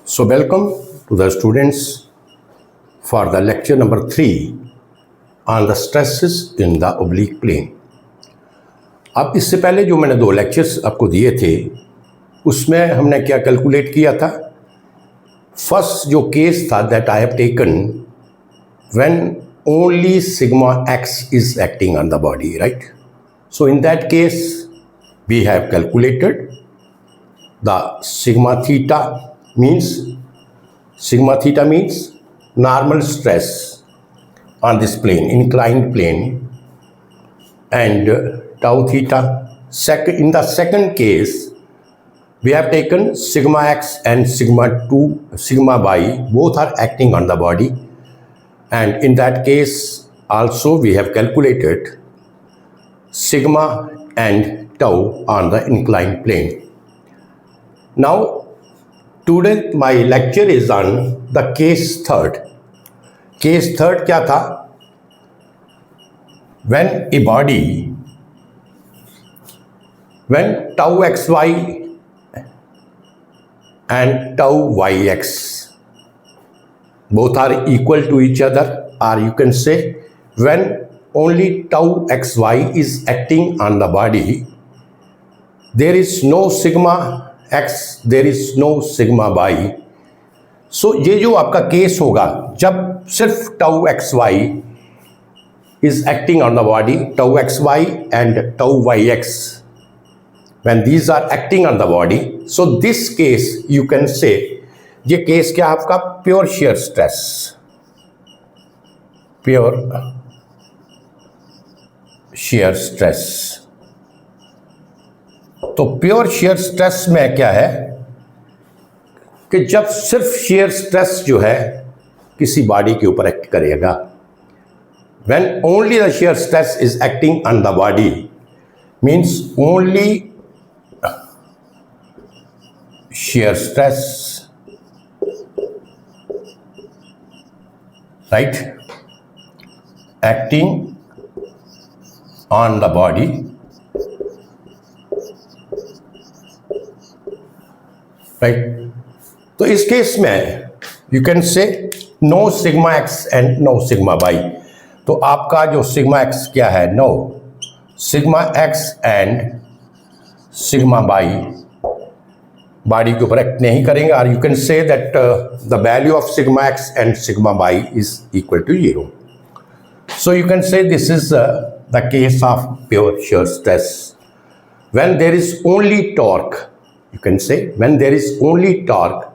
So welcome to the students for the lecture number 3 on the stresses in the oblique plane. अब इससे पहले जो मैंने 2 lectures आपको दिए थे उसमें हमने क्या कैलकुलेट किया था. फर्स्ट जो केस था that I have taken when only sigma x is acting on the body, right? So in that case we have calculated the sigma theta means normal stress on this plane, inclined plane, and tau theta. In the second case we have taken sigma x and sigma y, both are acting on the body, and in that case also we have calculated sigma and tau on the inclined plane. Now today my lecture is on the case third. Case third क्या था? When a body, when tau xy and tau yx both are equal to each other, or you can say when only tau xy is acting on the body, there is no sigma x, there is no sigma y. So ये जो आपका case होगा जब सिर्फ tau xy is acting on the body, tau xy and tau yx, when these are acting on the body, so this case you can say ये case क्या आपका pure shear stress, pure shear stress. तो pure shear stress में क्या है कि जब सिर्फ shear stress जो है किसी बॉडी के ऊपर एक्ट करेगा, when only the shear stress is acting on the body means only shear stress, right, acting on the body, right. तो इस केस में you can say no sigma x and no sigma Y. तो आपका जो sigma x क्या है, no sigma x and sigma y body के ऊपर एक्ट नहीं करेंगे, और you can say that the value of sigma x and sigma y is equal to 0. So you can say this is the case of pure shear stress. When there is only torque, you can say when there is only torque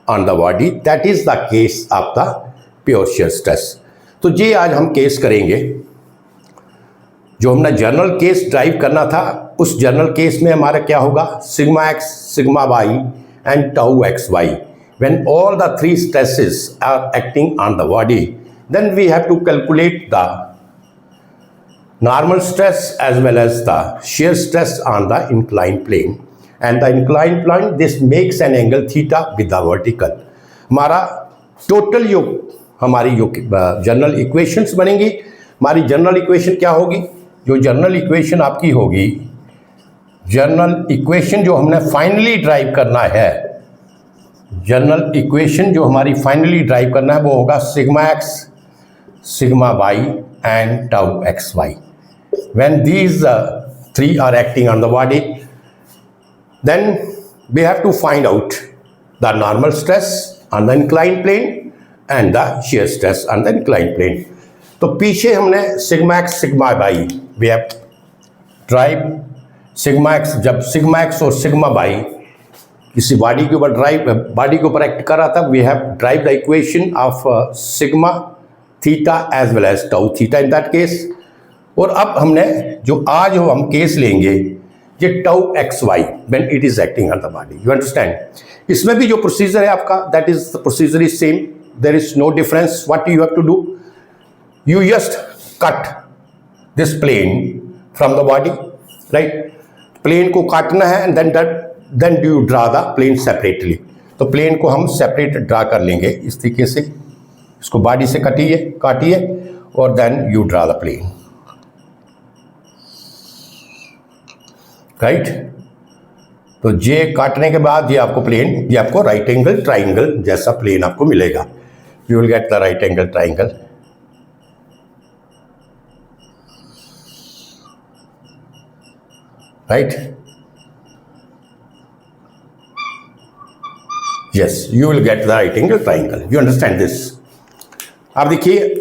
on the body, that is the case of the pure shear stress. तो ये आज हम case करेंगे जो हमने general case drive करना था. उस जनरल केस में हमारा क्या होगा, sigma x, sigma y and tau x y. When all the 3 stresses are acting on the body, then we have to calculate the normal stress as well as the shear stress on the inclined plane. And the inclined plane, this makes an angle theta with the vertical. हमारा total जो हमारी जो general equations बनेंगी, हमारी general equation क्या होगी, जो general equation आपकी होगी, जनरल इक्वेशन जो हमने फाइनली ड्राइव करना है, जनरल इक्वेशन जो हमारी फाइनली ड्राइव करना है वो होगा sigma x, sigma y and tau x y. When these 3 are acting on the body, then we have to find out the normal stress on the inclined plane and the shear stress on the inclined plane. तो पीछे हमने sigma x, sigma y, we have drive sigma x, जब sigma x और sigma y किसी body के ऊपर act कर रहा था, we have drive the equation of sigma theta as well as tau theta in that case. और अब हमने जो आज हम केस लेंगे ये tau x y when it is acting on the body. You understand. इसमें भी जो प्रोसीजर है आपका, that is the procedure is same, there is no difference. What you have to do, you just cut this plane from the body, right? Plane को काटना है and then do you draw the plane separately. तो plane को हम separate draw कर लेंगे इस तरीके से, इसको बॉडी से काटिए और then you draw the plane, right. तो जे काटने के बाद ये आपको प्लेन, ये आपको राइट एंगल ट्राइंगल जैसा प्लेन आपको मिलेगा. You will get the right angle triangle. Right. Yes, you will get the right angle triangle. You understand this. अब देखिए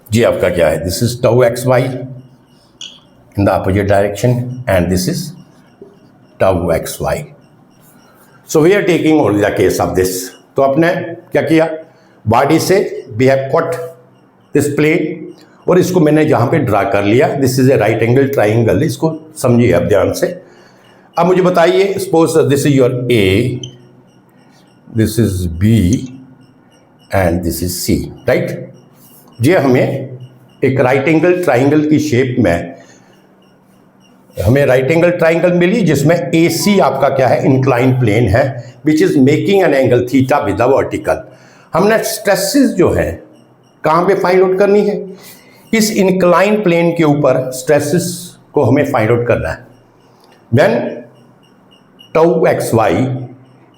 ये आपका क्या है. This is tau x y in the opposite direction and this is tau xy. So we are taking only the case of this. तो आपने क्या किया, बॉडी से we have cut this plane और इसको मैंने यहाँ पे ड्रा कर लिया. This is a right angle triangle. इसको समझिए आप ध्यान से. अब मुझे बताइए, suppose this is your A, this is B and this is C. Right. ये हमें एक राइट एंगल ट्राइंगल की शेप में हमें राइट एंगल ट्राइंगल मिली जिसमें ए सी आपका क्या है, इंक्लाइन प्लेन है, which is making an angle theta with the vertical. हमने स्ट्रेसेस जो है कहाँ पे फाइंड आउट करनी है, इस इंक्लाइन प्लेन के ऊपर स्ट्रेसेस को हमें फाइंड आउट करना है. When tau x Y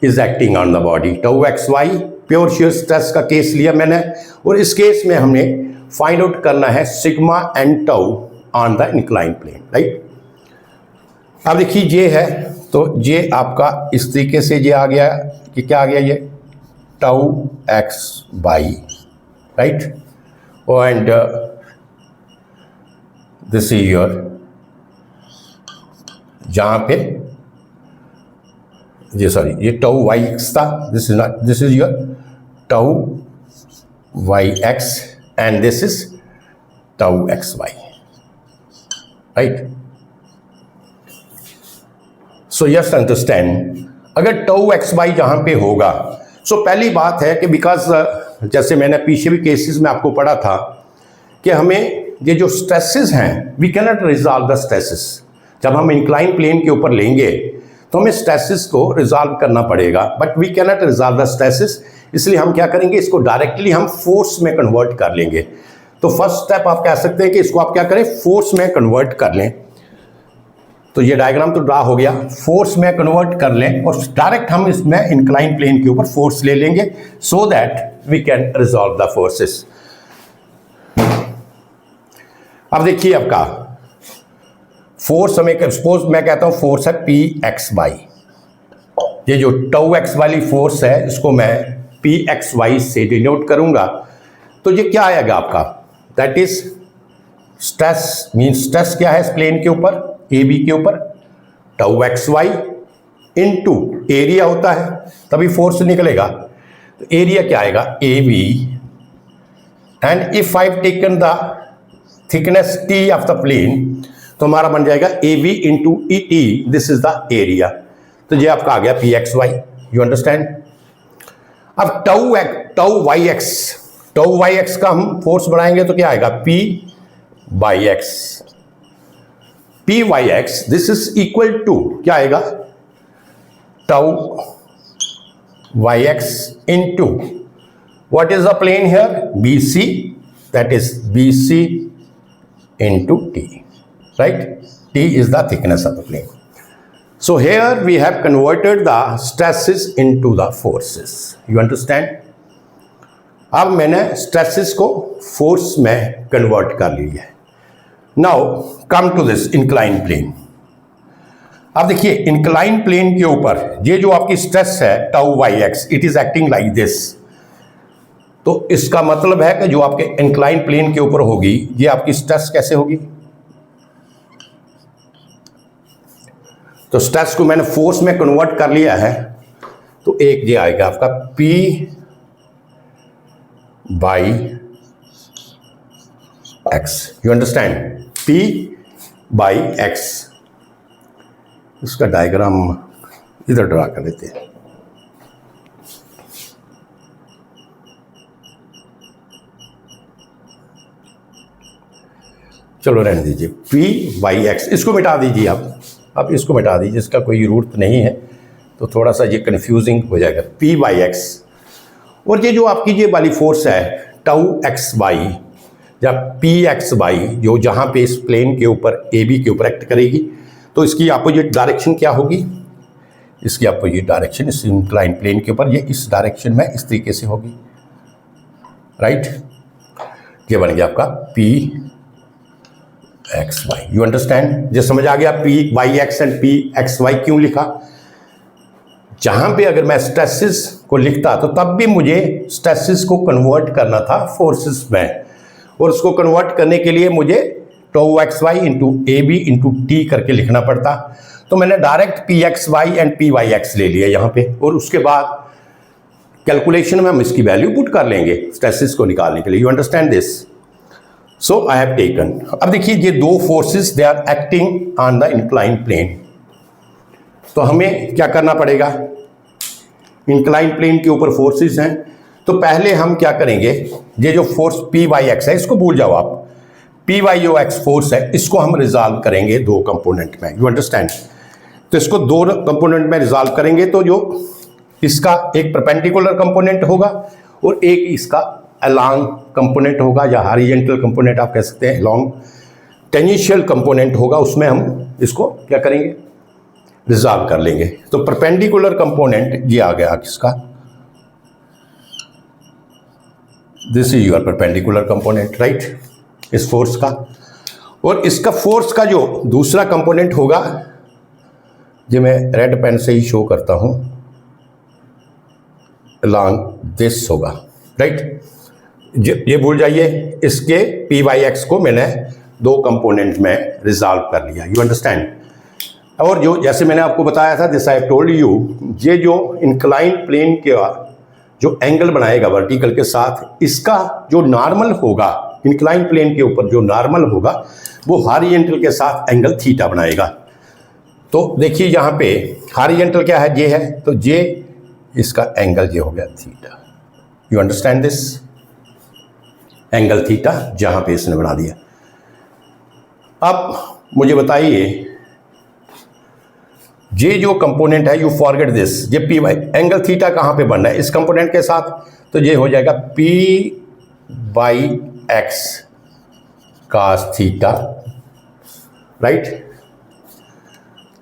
is acting on the body. Tau x y pure shear stress का केस लिया मैंने, और इस केस में हमने फाइंड आउट करना है sigma and tau on the incline plane. Right. अब देखिए ये है, तो ये आपका इस तरीके से ये आ गया कि क्या आ गया, ये tau x y. Right. And this is your, जहाँ पे ये सॉरी ये टाउ वाई एक्स था, this is not, this is your tau Y x and this is tau x Y. Right. So yes understand. अगर tau x y जहाँ पे होगा, सो पहली बात है कि बिकॉज जैसे मैंने पीछे भी केसेस में आपको पढ़ा था कि हमें ये जो स्ट्रेसेस हैं, we can not resolve the stresses. जब हम इंक्लाइन प्लेन के ऊपर लेंगे तो हमें स्ट्रेसेस को रिजॉल्व करना पड़ेगा, but we can not resolve the stresses. इसलिए हम क्या करेंगे, इसको डायरेक्टली हम फोर्स में कन्वर्ट कर लेंगे. तो फर्स्ट स्टेप आप कह सकते हैं कि इसको आप क्या करें, फोर्स में कन्वर्ट कर लें. तो ये डायग्राम तो ड्रा हो गया, फोर्स में कन्वर्ट कर लें और डायरेक्ट हम इसमें इंक्लाइन प्लेन के ऊपर फोर्स ले लेंगे, so that we can resolve the forces. अब देखिए आपका फोर्स, हमें सपोज मैं कहता हूं फोर्स है पी एक्स वाई. ये जो टाउ एक्स वाली फोर्स है इसको मैं पी एक्स वाई से डिनोट करूंगा. तो ये क्या आएगा आपका, that is stress. Mean stress क्या है इस प्लेन के ऊपर, ए बी के ऊपर, tau x y into area होता है तभी फोर्स निकलेगा. तो एरिया क्या आएगा, A B, and if I taken the thickness t of the plane तो हमारा बन जाएगा A B into E T. This is the area. तो ये आपका आ गया P x Y. You understand. अब टाउ वाई एक्स का हम फोर्स बढ़ाएंगे तो क्या आएगा, P by x. P Y x this is equal to क्या आएगा, tau Y x into what is the plane here, B C, that is B C into t. Right. T is the thickness of the plane. So here we have converted the stresses into the forces. You understand? अब मैंने stresses को force में convert कर लिया है. Now come to this inclined plane. अब देखिए inclined plane के ऊपर ये जो आपकी stress है tau yx, it is acting like this. तो इसका मतलब है कि जो आपके inclined plane के ऊपर होगी ये आपकी stress कैसे होगी, तो स्ट्रेस को मैंने फोर्स में कन्वर्ट कर लिया है. तो एक ये आएगा आपका P by x. You understand, P by x. इसका डायग्राम इधर ड्रा कर लेते हैं. चलो रहने दीजिए, P बाई एक्स. इसको मिटा दीजिए आप इसको मिटा दीजिए, इसका कोई जरूरत नहीं है, तो थोड़ा सा ये कंफ्यूजिंग हो जाएगा. P by x. और ये जो आपकी ये वाली फोर्स है टाउ एक्स वाई या P एक्स वाई, जो जहाँ पे इस प्लेन के ऊपर AB के ऊपर एक्ट करेगी, तो इसकी अपोजिट डायरेक्शन क्या होगी, इसकी अपोजिट डायरेक्शन इस इंक्लाइन प्लेन के ऊपर ये इस डायरेक्शन में इस तरीके से होगी, राइट। ये बन गया आपका P x Y. You understand, जो समझ आ गया P Y x and P x y क्यों लिखा। जहां पे अगर मैं स्ट्रेसेस को लिखता तो तब भी मुझे स्ट्रेसेस को कन्वर्ट करना था फोर्सेस में, और उसको कन्वर्ट करने के लिए मुझे tau X Y into A B into T करके लिखना पड़ता। तो मैंने direct P x Y and P Y X ले लिया यहाँ पे, और उसके बाद कैलकुलेशन में हम इसकी वैल्यू पुट कर लेंगे स्ट्रेसेस को निकालने के लिए। You understand this. So I have taken, अब देखिए ये दो forces they are acting on the incline plane. तो हमें क्या करना पड़ेगा, इंक्लाइन प्लेन के ऊपर फोर्सेस हैं, तो पहले हम क्या करेंगे, ये जो फोर्स पी वाई एक्स है इसको भूल जाओ आप, पी वाई जो एक्स फोर्स है इसको हम रिजॉल्व करेंगे दो कंपोनेंट में। यू अंडरस्टैंड, तो इसको दो कंपोनेंट में रिजॉल्व करेंगे, तो जो इसका एक परपेंडिकुलर कंपोनेंट होगा और एक इसका अलोंग कंपोनेंट होगा, या हॉरिजॉन्टल कंपोनेंट आप कह सकते हैं, अलोंग टेंजेंशियल कंपोनेंट होगा, उसमें हम इसको क्या करेंगे, रिजॉल्व कर लेंगे। तो परपेंडिकुलर कंपोनेंट ये आ गया किसका, this is your perpendicular component, right, इस फोर्स का। और इसका फोर्स का जो दूसरा कंपोनेंट होगा, जो मैं रेड पेन से ही शो करता हूं, along दिस होगा, राइट। ये भूल जाइए, इसके पी वाई एक्स को मैंने दो कंपोनेंट में रिजॉल्व कर लिया। You understand. और जो जैसे मैंने आपको बताया था, दिस आई टोल्ड यू, ये जो इंक्लाइन प्लेन का जो एंगल बनाएगा वर्टिकल के साथ, इसका जो नॉर्मल होगा इंक्लाइन प्लेन के ऊपर, जो नॉर्मल होगा वो हॉरिजॉन्टल के साथ एंगल थीटा बनाएगा। तो देखिए यहाँ पे हॉरिजॉन्टल क्या है, ये है, तो ये इसका एंगल ये हो गया theta. You understand this, angle theta जहाँ पे इसने बना दिया। अब मुझे बताइए, ये जो कंपोनेंट है, यू फॉरगेट दिस, ये पी वाई, एंगल थीटा कहाँ पे बनना है इस कंपोनेंट के साथ, तो ये हो जाएगा P by x cos theta, right.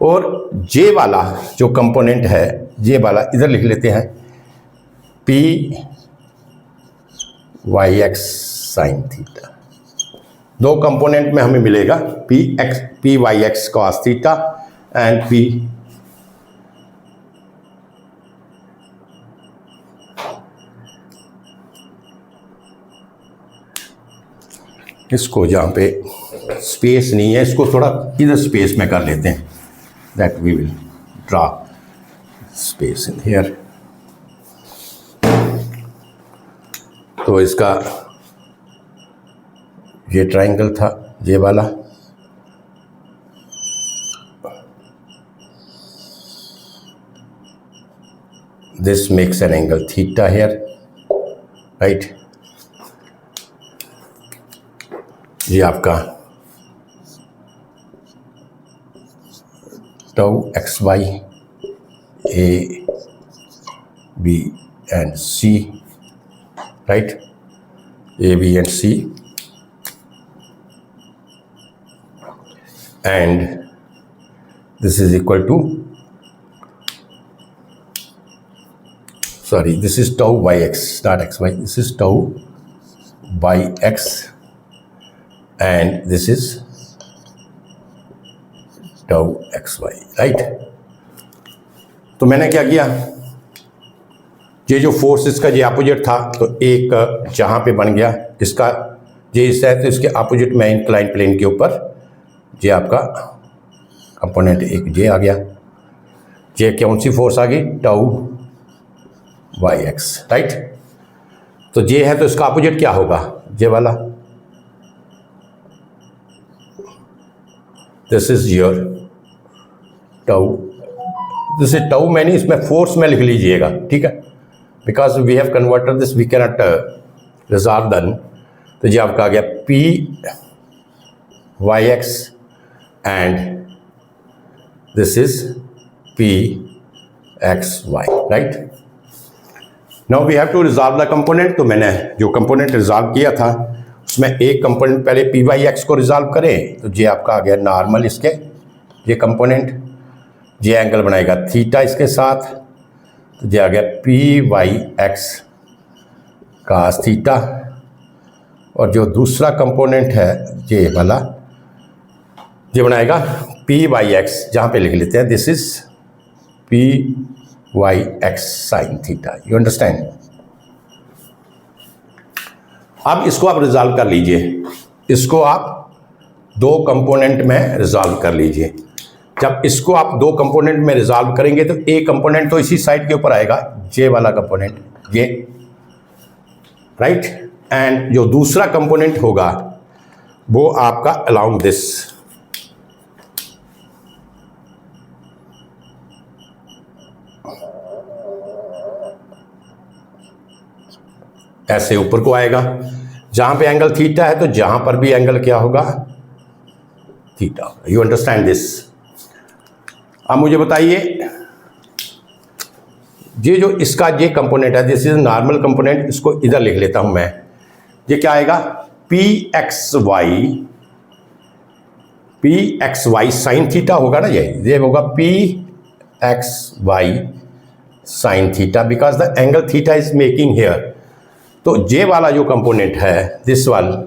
और जे वाला जो कंपोनेंट है, ये वाला इधर लिख लेते हैं, P Y X sine theta. दो कंपोनेंट में हमें मिलेगा P Y X cos theta and P इसको जहाँ पे स्पेस नहीं है, इसको थोड़ा इधर स्पेस में कर लेते हैं, that we will draw space in here. तो इसका ये ट्रायंगल था, ये वाला, this makes an angle theta here, right. ये आपका tau X Y A B and C, right, A B and C, and this is equal to, sorry, this is tau by x, not xy, this is tau by x and this is tau xy, right। तो मैंने क्या किया, ये जो force इसका ये opposite था, तो एक जहाँ पे बन गया इसका ये हिस्सा है, तो इसके अपोजिट में इंक्लाइन प्लेन के ऊपर ये आपका कंपोनेंट एक ये आ गया, ये कौन सी फोर्स आ गई, टाउ वाई एक्स, राइट। तो ये है, तो इसका अपोजिट क्या होगा, ये वाला, this is your tau, this is tau, मैंने इसमें फोर्स में लिख लीजिएगा, ठीक है, because we have converted this, we can not resolve then. तो ये आपका आ गया P Y x and this is P x Y, right. Now we have to resolve the component. तो मैंने जो कंपोनेंट रिजॉल्व किया था उसमें एक कंपोनेंट पहले पी वाई एक्स को रिजॉल्व करें, तो ये आपका आ गया नॉर्मल इसके ये कंपोनेंट, ये एंगल बनाएगा थीटा इसके साथ, तो ये आ गया P Y X cos theta. और जो दूसरा कंपोनेंट है ये वाला, ये बनाएगा पी वाई एक्स, जहाँ पे लिख लेते हैं this is P Y X sine theta. You understand. अब इसको आप रिजॉल्व कर लीजिए, इसको आप दो कंपोनेंट में रिजॉल्व कर लीजिए। जब इसको आप दो कंपोनेंट में रिजॉल्व करेंगे तो एक कंपोनेंट तो इसी साइड के ऊपर आएगा, ये वाला कंपोनेंट, ये राइट, एंड जो दूसरा कंपोनेंट होगा वो आपका अलोंग दिस, ऐसे ऊपर को आएगा। जहां पे एंगल थीटा है तो जहां पर भी एंगल क्या होगा, थीटा होगा। You understand this. अब मुझे बताइए, ये जो इसका ये कंपोनेंट है, दिस इज नॉर्मल कंपोनेंट, इसको इधर लिख लेता हूं मैं। ये क्या आएगा, P x Y sine theta होगा ना, ये होगा P x Y sine theta, because the angle theta is making here. तो ये वाला जो कंपोनेंट है, दिस वाला,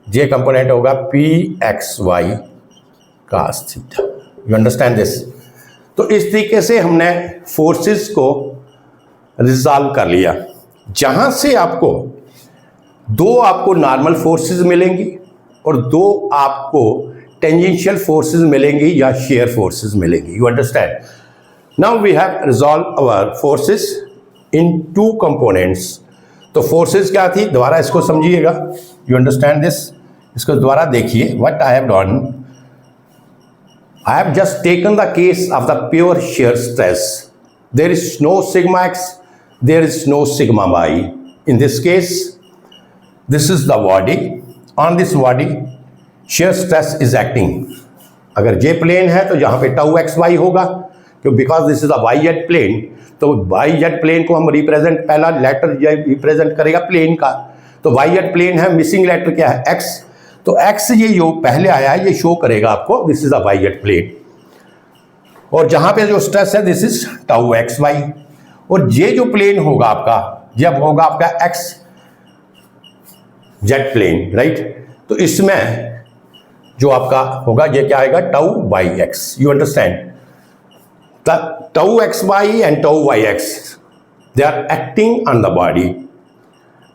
ये कंपोनेंट होगा P x Y cos theta. You understand this. तो इस तरीके से हमने फोर्सेस को रिजॉल्व कर लिया, जहां से आपको दो नॉर्मल फोर्सेस मिलेंगी और दो आपको टेंजेंशियल फोर्सेस मिलेंगी या शेयर फोर्सेस मिलेंगी। You understand. Now we have resolve our forces in two components. तो फोर्सेस क्या थी, दोबारा इसको समझिएगा। You understand this. इसको दोबारा देखिए, what I have done, I have just taken the case of the pure shear stress. There is no sigma x, there is no sigma y. In this case, this is the body. On this body, shear stress is acting. अगर J plane है तो यहाँ पे tau x Y होगा, क्यों, because this is a Y Z plane. तो Y Z plane को हम रिप्रेजेंट, पहला लेटर रिप्रेजेंट करेगा प्लेन का, तो वाई जेड प्लेन है, मिसिंग लेटर क्या है, एक्स। तो x ये जो पहले आया है ये शो करेगा आपको this is a Y Z plane, और जहां पे जो स्ट्रेस है this is tau x Y. और ये जो प्लेन होगा आपका, जब होगा आपका एक्स जेड प्लेन, राइट, तो इसमें जो आपका होगा ये क्या आएगा, tau Y X. You understand. Tau x Y and tau Y X, they are acting on the body.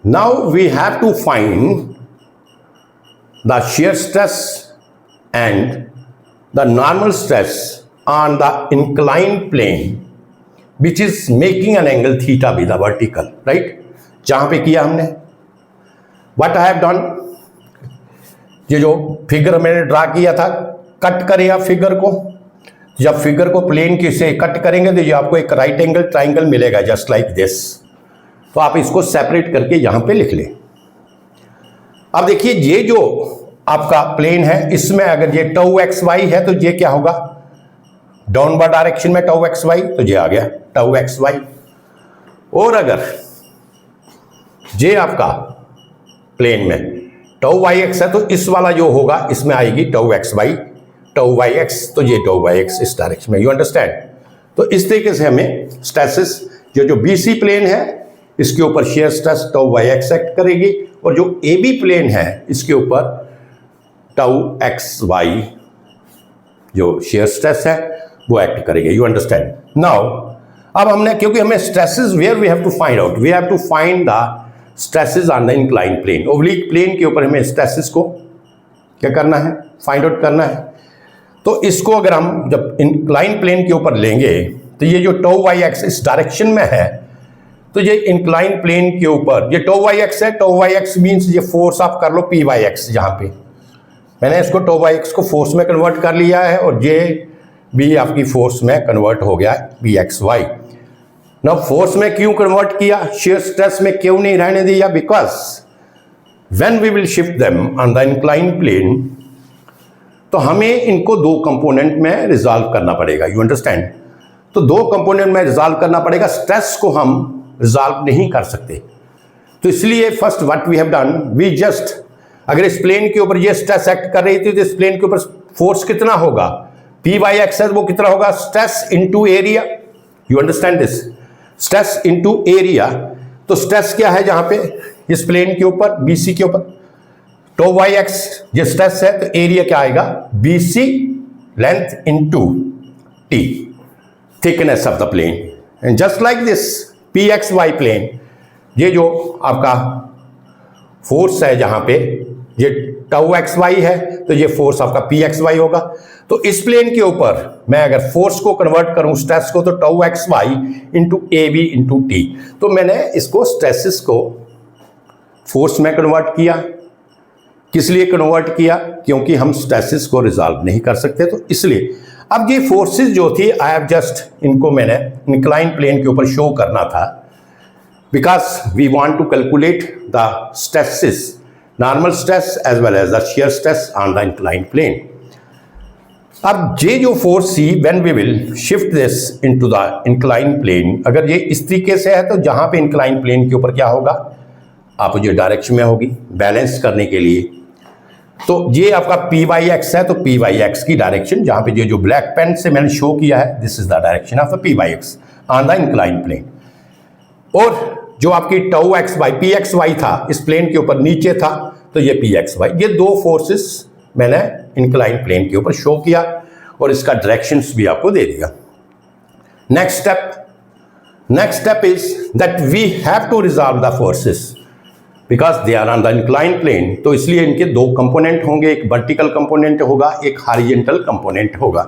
Now we have to find the shear stress and the normal stress on the inclined plane which is making an angle theta with the vertical, right? जहां पे किया हमने, what I have done, ये जो figure मैंने draw किया था, cut करें आप फिगर को। जब फिगर को प्लेन के से कट करेंगे तो ये आपको एक राइट एंगल ट्राइंगल मिलेगा जस्ट लाइक दिस। तो आप इसको सेपरेट करके यहां पे लिख लें। अब देखिए, ये जो आपका प्लेन है, इसमें अगर ये टाउ एक्स वाई है तो ये क्या होगा, डाउनवर्ड डायरेक्शन में टाउ एक्स वाई, तो ये आ गया टाउ एक्स वाई। और अगर ये आपका प्लेन में टाउ वाई एक्स है तो इस वाला जो होगा इसमें आएगी tau x Y, tau Y X, तो ये टाउ वाई एक्स इस डायरेक्शन में। You understand. तो इस तरीके से हमें स्ट्रेसेस, जो बीसी प्लेन है इसके ऊपर shear stress tau Y X act करेगी, और जो ए बी प्लेन है इसके ऊपर टाउ एक्स वाई जो शेयर स्ट्रेस है वो एक्ट करेगी। You understand. नाउ अब हमने, क्योंकि हमें stresses where we have to find out, we have to find the stresses on the incline plane. Oblique plane के ऊपर हमें स्ट्रेसेस को क्या करना है, फाइंड आउट करना है। तो इसको अगर हम जब इंक्लाइन प्लेन के ऊपर लेंगे तो ये जो टाउ वाई एक्स इस डायरेक्शन में है, तो ये इंक्लाइन प्लेन के ऊपर ये टाउ वाई एक्स है। टाउ वाई एक्स मीन्स ये फोर्स आप कर लो पी वाई एक्स, जहाँ पे मैंने इसको टाउ वाई एक्स को फोर्स में कन्वर्ट कर लिया है, और ये भी आपकी फोर्स में कन्वर्ट हो गया है पी एक्स वाई। ना फोर्स में क्यों कन्वर्ट किया, शेयर स्ट्रेस में क्यों नहीं रहने दिया, because when we will shift them on the incline plane, तो हमें इनको दो कंपोनेंट में रिजॉल्व करना पड़ेगा। You understand. तो दो कंपोनेंट में रिजॉल्व करना पड़ेगा, स्ट्रेस को हम रिजॉल्व नहीं कर सकते। तो इसलिए first what we have done, we just, अगर इस प्लेन के ऊपर ये स्ट्रेस एक्ट कर रही थी तो इस प्लेन के ऊपर फोर्स कितना होगा, पी वाई एक्स है वो कितना होगा, stress into area. You understand this, stress into area. तो स्ट्रेस क्या है जहां पे, इस प्लेन के ऊपर बीसी के ऊपर, तो वाई एक्स ये स्ट्रेस है, तो एरिया क्या आएगा, BC length into T, thickness of the plane. And just like this P x Y plane, ये जो आपका फोर्स है जहां पे ये टाउ एक्स वाई है, तो ये फोर्स आपका पी एक्स वाई होगा। तो इस प्लेन के ऊपर मैं अगर फोर्स को कन्वर्ट करूं स्ट्रेस को, तो tau x Y into A B into T. तो मैंने इसको स्ट्रेसेस को फोर्स में कन्वर्ट किया। किस लिए कन्वर्ट किया, क्योंकि हम स्ट्रेसेस को रिजॉल्व नहीं कर सकते, तो इसलिए। अब ये फोर्सेस जो थी, आई हैव जस्ट इनको मैंने इंक्लाइन प्लेन के ऊपर शो करना था, because we want to calculate the stresses, normal stress as well as the shear stress on the incline plane. अब ये जो फोर्स थी, when we will shift this into the incline plane, अगर ये इस तरीके से है तो जहां पे इंक्लाइन प्लेन के ऊपर क्या होगा, अपोजिट डायरेक्शन में होगी बैलेंस करने के लिए। तो ये आपका पी वाई एक्स है, तो पी वाई एक्स की डायरेक्शन जहां पे ये जो ब्लैक पेन से मैंने शो किया है, this is the direction of the P Y X on the incline plane. और जो आपकी tau x Y P x Y था, इस प्लेन के ऊपर नीचे था, तो ये पी एक्स वाई, ये दो फोर्सेस मैंने इंक्लाइन प्लेन के ऊपर शो किया और इसका डायरेक्शंस भी आपको दे दिया। Next step is that we have to resolve the forces because they are on the incline plane. तो इसलिए इनके दो कंपोनेंट होंगे, एक वर्टिकल कंपोनेंट होगा, एक हॉरिजॉन्टल कंपोनेंट होगा।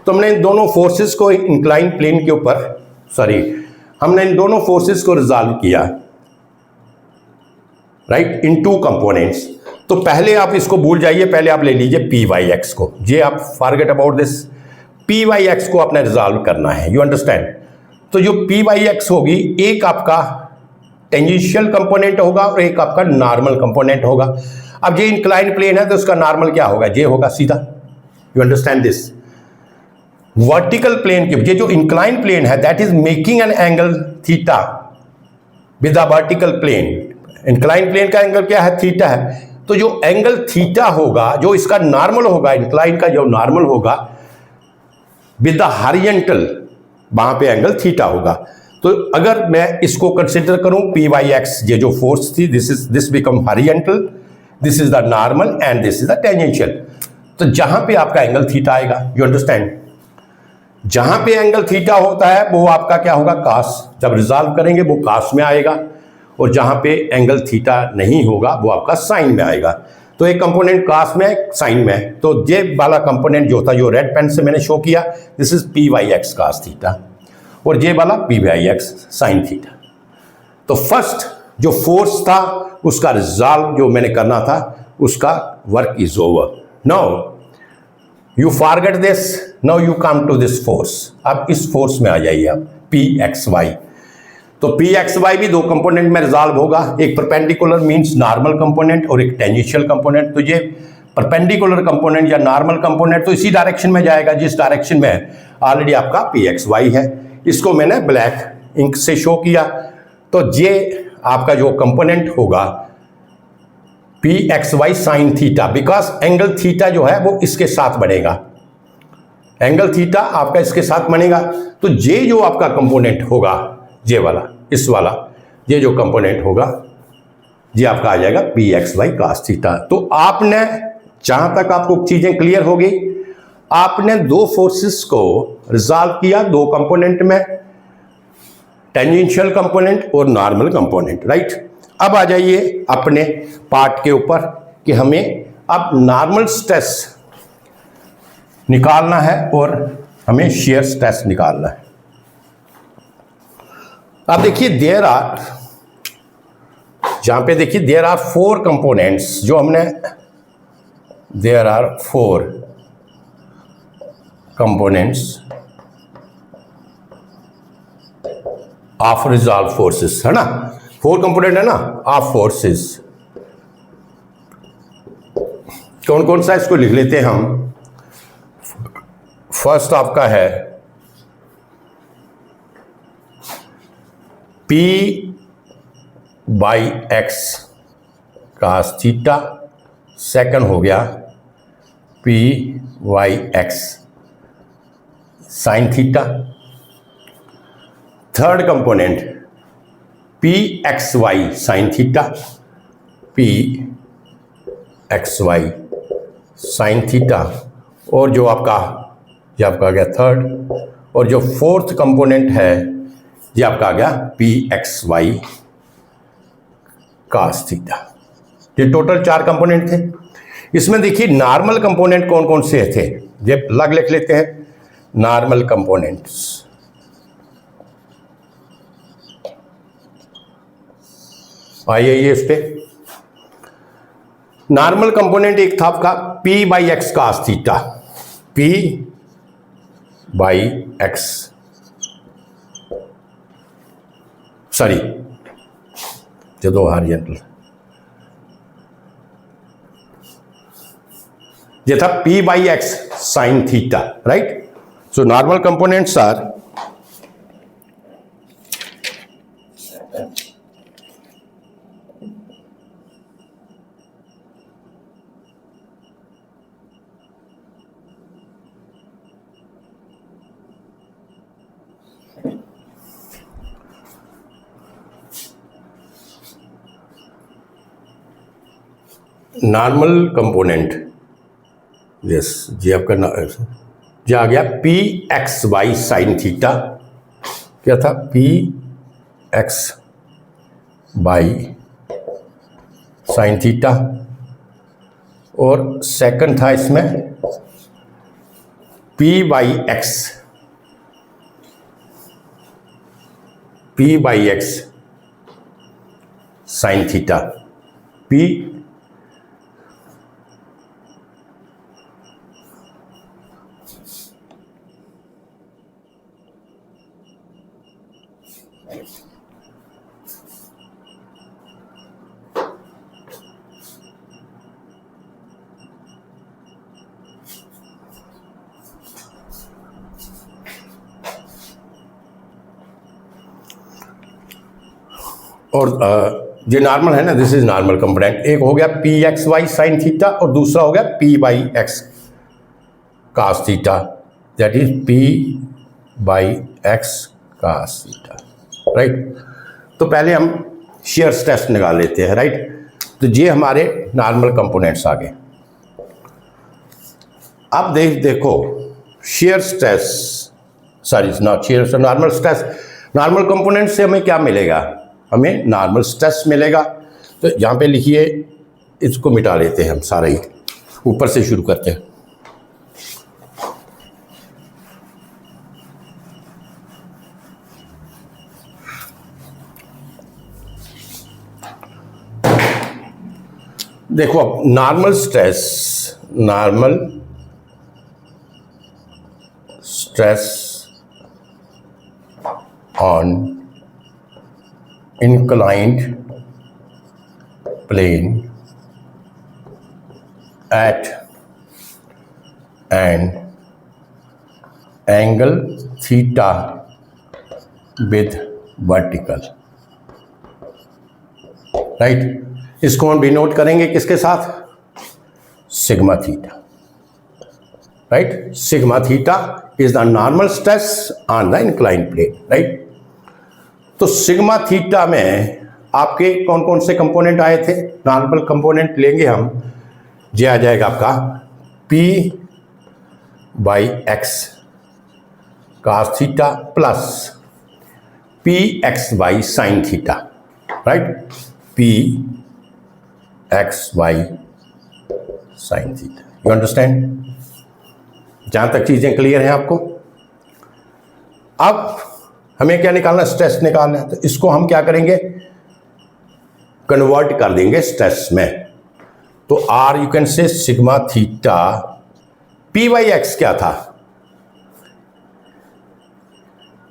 तो हमने इन दोनों फोर्सेस को इंक्लाइन प्लेन के ऊपर, हमने इन दोनों फोर्सेस को रिजॉल्व किया, राइट, इन टू कंपोनेंट्स। तो पहले आप इसको भूल जाइए, पहले आप ले लीजिए पी वाई एक्स को, ये आप forget about this, P Y X को आपने रिजॉल्व करना है, यू अंडरस्टैंड। तो जो पी वाई एक्स होगी, एक आपका टेंजेंशियल कंपोनेंट होगा और एक आपका नॉर्मल कंपोनेंट होगा। अब ये इंक्लाइन प्लेन है तो उसका नॉर्मल क्या होगा, ये होगा सीधा, you understand this. Vertical plane के, ये जो इंक्लाइन प्लेन है that is making an angle theta with the vertical plane. Incline plane का एंगल क्या है, थीटा है। तो जो एंगल थीटा होगा, जो इसका नॉर्मल होगा, इंक्लाइन का जो नॉर्मल होगा विद द हॉरिजॉन्टल, वहां पे एंगल थीटा होगा। तो अगर मैं इसको कंसिडर करूं पी वाई एक्स, ये जो फोर्स थी, this become horizontal, this is the normal and this is the tangential. तो जहां पे आपका एंगल थीटा आएगा, यू अंडरस्टैंड, जहां पे एंगल थीटा होता है वो आपका क्या होगा, कास। जब रिजॉल्व करेंगे वो कास में आएगा, और जहां पे एंगल थीटा नहीं होगा वो आपका साइन में आएगा। तो एक कंपोनेंट कास में, साइन में। तो ये वाला कंपोनेंट जो था, जो रेड पेन से मैंने शो किया, this is P Y X cos theta, और ये वाला P Y X sine theta. तो फर्स्ट जो फोर्स था उसका रिजॉल्व जो मैंने करना था, उसका work is over. Now you forget this, now you come to this force. अब इस फोर्स में आ जाइए आप, पी एक्स वाई। तो पी एक्स वाई भी दो कंपोनेंट में रिजॉल्व होगा, एक परपेंडिकुलर मींस नॉर्मल कंपोनेंट और एक टेंजेंशियल कंपोनेंट। तो ये परपेंडिकुलर कंपोनेंट या नॉर्मल कंपोनेंट तो इसी डायरेक्शन में जाएगा जिस डायरेक्शन में ऑलरेडी आपका पी एक्स वाई है। इसको मैंने ब्लैक इंक से शो किया। तो ये आपका जो कंपोनेंट होगा P x Y sine theta, because angle theta जो है वो इसके साथ बढ़ेगा, एंगल थीटा आपका इसके साथ बनेगा। तो ये जो आपका कंपोनेंट होगा, ये वाला, इस वाला, ये जो कंपोनेंट होगा, ये आपका आ जाएगा P x Y cos theta. तो आपने, जहां तक आपको चीजें क्लियर होगी, आपने दो फोर्सेस को रिजॉल्व किया, दो कंपोनेंट में, टेंजेंशियल कंपोनेंट और नॉर्मल कंपोनेंट, राइट। अब आ जाइए अपने पार्ट के ऊपर कि हमें अब नॉर्मल स्ट्रेस निकालना है और हमें शियर स्ट्रेस निकालना है। अब देखिए देयर आर, जहां पे देखिए देयर आर फोर कंपोनेंट्स जो हमने, there are four components of resolve forces, है ना, फोर कंपोनेंट है ना ऑफ फोर्सेस। कौन कौन सा, इसको लिख लेते हैं हम। फर्स्ट आपका है P by x cos theta, second हो गया P Y X sine theta. Third component P x Y sine theta, P x Y sine theta. और जो आपका ये आपका आ गया थर्ड, और जो फोर्थ कंपोनेंट है ये आपका आ गया P x Y cos theta. ये टोटल 4 कंपोनेंट थे। इसमें देखिए नॉर्मल कंपोनेंट कौन कौन से थे, ये अलग लिख लेते हैं। नॉर्मल कंपोनेंट्स, आइए ये इस पे नॉर्मल कंपोनेंट एक था आपका P by x cos theta, P by x, sorry ये दो हॉरिजॉन्टल, ये था P by x sine theta, right. So normal components are normal component, yes जी आपका जी आ गया P x Y sine theta, क्या था P x Y sine theta. और सेकंड था इसमें P by x, P by x sine theta, P और जो नॉर्मल है ना, दिस इज नॉर्मल कंपोनेंट। एक हो गया P x Y sine theta और दूसरा हो गया P by x cos theta, that is P by x cos theta, right. तो पहले हम शेयर स्ट्रेस निकाल लेते हैं, राइट। तो ये हमारे नॉर्मल कंपोनेंट्स आ गए। अब देखो shear stress, sorry not share, normal stress. Normal component से हमें क्या मिलेगा, हमें नॉर्मल स्ट्रेस मिलेगा। तो यहाँ पे लिखिए, इसको मिटा लेते हैं हम सारा ही, ऊपर से शुरू करते हैं। देखो अब normal stress, normal stress on inclined plane at an angle theta with vertical, right. इसको हम डिनोट करेंगे किसके साथ, sigma theta, right. Sigma theta is the normal stress on the inclined plane, right. तो सिग्मा थीटा में आपके कौन कौन से कंपोनेंट आए थे, नॉर्मल कंपोनेंट लेंगे हम, ये आ जाएगा आपका P by x cos theta plus P X Y sine theta, right. P X Y sine theta, you understand. जहाँ तक चीज़ें क्लियर हैं आपको। अब हमें क्या निकालना, स्ट्रेस निकालना है। तो इसको हम क्या करेंगे, कन्वर्ट कर देंगे स्ट्रेस में। तो or you can say sigma theta, P Y X क्या था,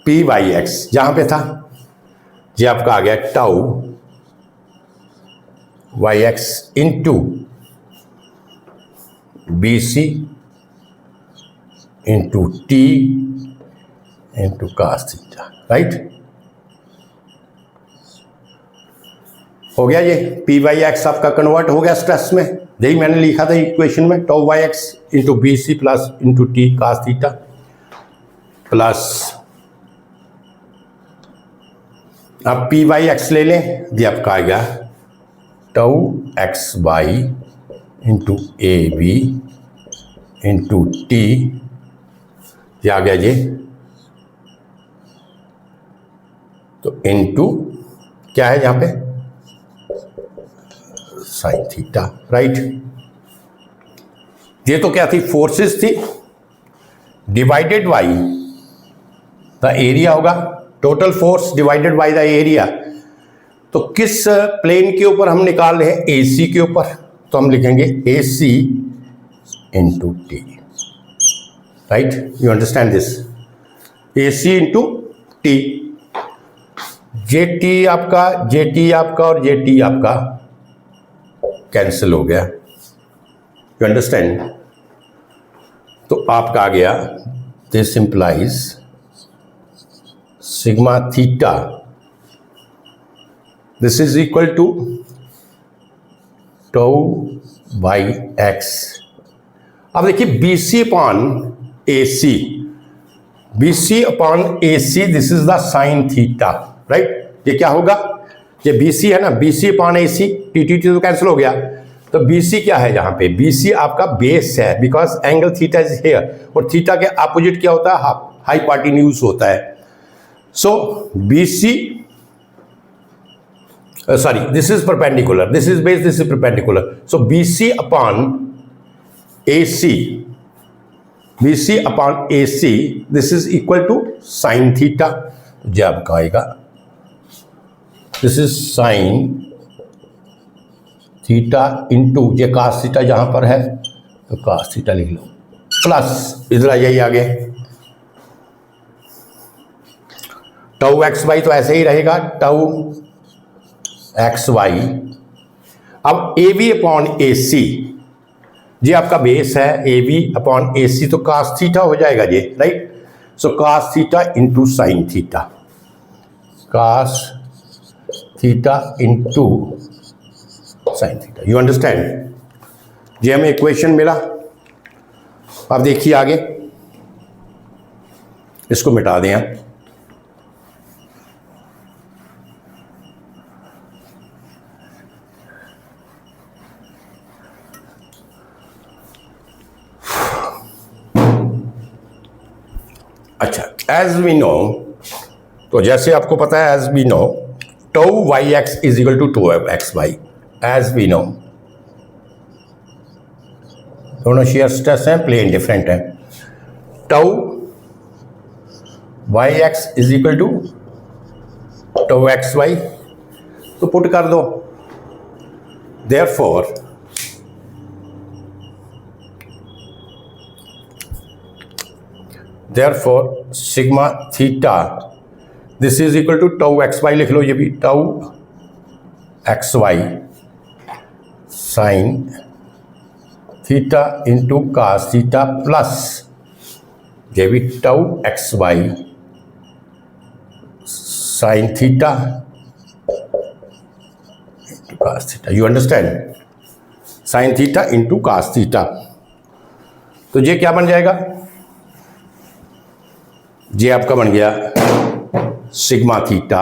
पी वाई एक्स जहां पे था, ये आपका आ गया tau Y x into B C into T into cos theta, right. हो गया ये पी वाई एक्स आपका कन्वर्ट हो गया स्ट्रेस में, यही मैंने लिखा था इक्वेशन में, tau Y x into B C plus into T cos theta. Plus, अब पी वाई एक्स ले लें, ये आपका आएगा tau x Y into A B into T, ये आ गया ये, तो इंटू क्या है यहाँ पे साइन थीटा, राइट। ये तो क्या थी, फोर्सेस थी, डिवाइडेड बाई द एरिया होगा, total force divided by the area. तो किस प्लेन के ऊपर हम निकाल रहे हैं, एसी के ऊपर, तो हम लिखेंगे AC into t, right. You understand this, AC into T, J T आपका और जे टी आपका कैंसिल हो गया, यू अंडरस्टैंड। तो आपका आ गया, this implies sigma theta, this is equal to tau by x. अब देखिए B C upon A C, B C upon A C, this is the sine theta, right. ये क्या होगा, ये बी सी है ना, B C upon A C, T T T तो cancel हो गया, तो बी सी क्या है यहाँ पे, बी सी आपका बेस है, because angle theta is here, और थीटा के अपोजिट क्या होता है, हाइपोटेन्यूज होता है। So B C, sorry, this is perpendicular, this is base, this is perpendicular, so BC upon AC, BC upon AC, this is equal to sin theta, जो आपका आएगा this is sin theta into ये cos theta जहां पर है तो cos theta लिख लो, plus इधर यही आगे टाउ एक्स वाई, तो ऐसे ही रहेगा टाउ एक्स वाई। अब ए बी अपॉन ए सी, ये आपका बेस है, ए बी अपॉन ए सी, तो कास थीटा हो जाएगा ये, right. So cos theta into sine theta, cos theta into sine theta, you understand. ये हमें इक्वेशन मिला। अब देखिए आगे, इसको मिटा दें आप। अच्छा, एज वी नो, तो जैसे आपको पता है, as we know tau Y X is equal to tau x Y, as we know, दोनों शेयर स्ट्रेस हैं, प्लेन डिफरेंट है। Tau Y X is equal to tau x Y, तो put कर दो, therefore sigma theta, this is equal to tau x Y, लिख लो ये भी, tau x Y sine theta into cos theta, plus ये भी tau x Y sine theta into cos theta, you understand, sine theta into cos theta. तो ये क्या बन जाएगा, ये आपका बन गया sigma theta,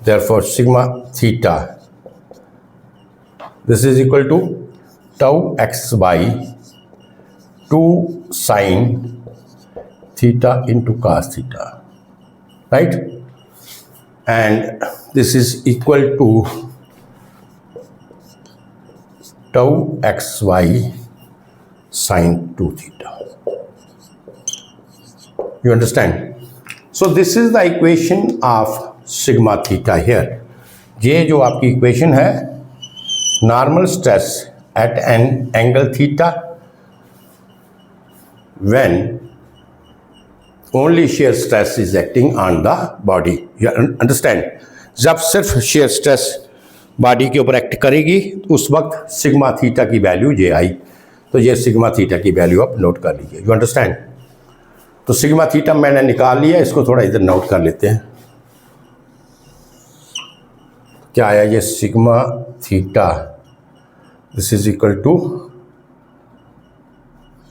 therefore sigma theta this is equal to tau x Y two sine theta into cos theta, right, and this is equal to tau x Y sine 2 theta, you understand. So this is the equation of sigma theta here. ये जो आपकी equation है, normal stress at an angle theta when only shear stress is acting on the body, you understand. जब सिर्फ shear stress body के ऊपर act करेगी उस वक्त सिग्मा थीटा की वैल्यू ये आई, तो ये सिग्मा थीटा की वैल्यू आप नोट कर लीजिए, यू अंडरस्टैंड। तो सिग्मा थीटा मैंने निकाल लिया, इसको थोड़ा इधर नोट कर लेते हैं। क्या आया ये, sigma theta this is equal to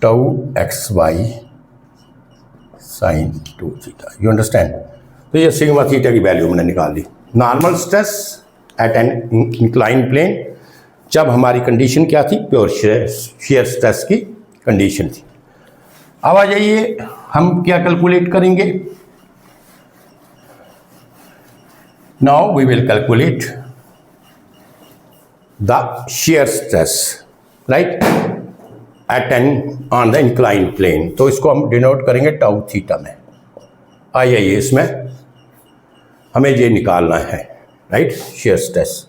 tau x Y sine 2 theta, you understand. तो ये सिग्मा थीटा की वैल्यू मैंने निकाल दी। Normal stress at an incline plane, जब हमारी कंडीशन क्या थी, प्योर शेयर स्ट्रेस की कंडीशन थी। अब आ जाइए हम क्या कैलकुलेट करेंगे। Now we will calculate the shear stress, right, at an on the incline plane. तो इसको हम डिनोट करेंगे टाउ थीटा में। आइए इसमें हमें ये निकालना है, राइट, शेयर स्ट्रेस।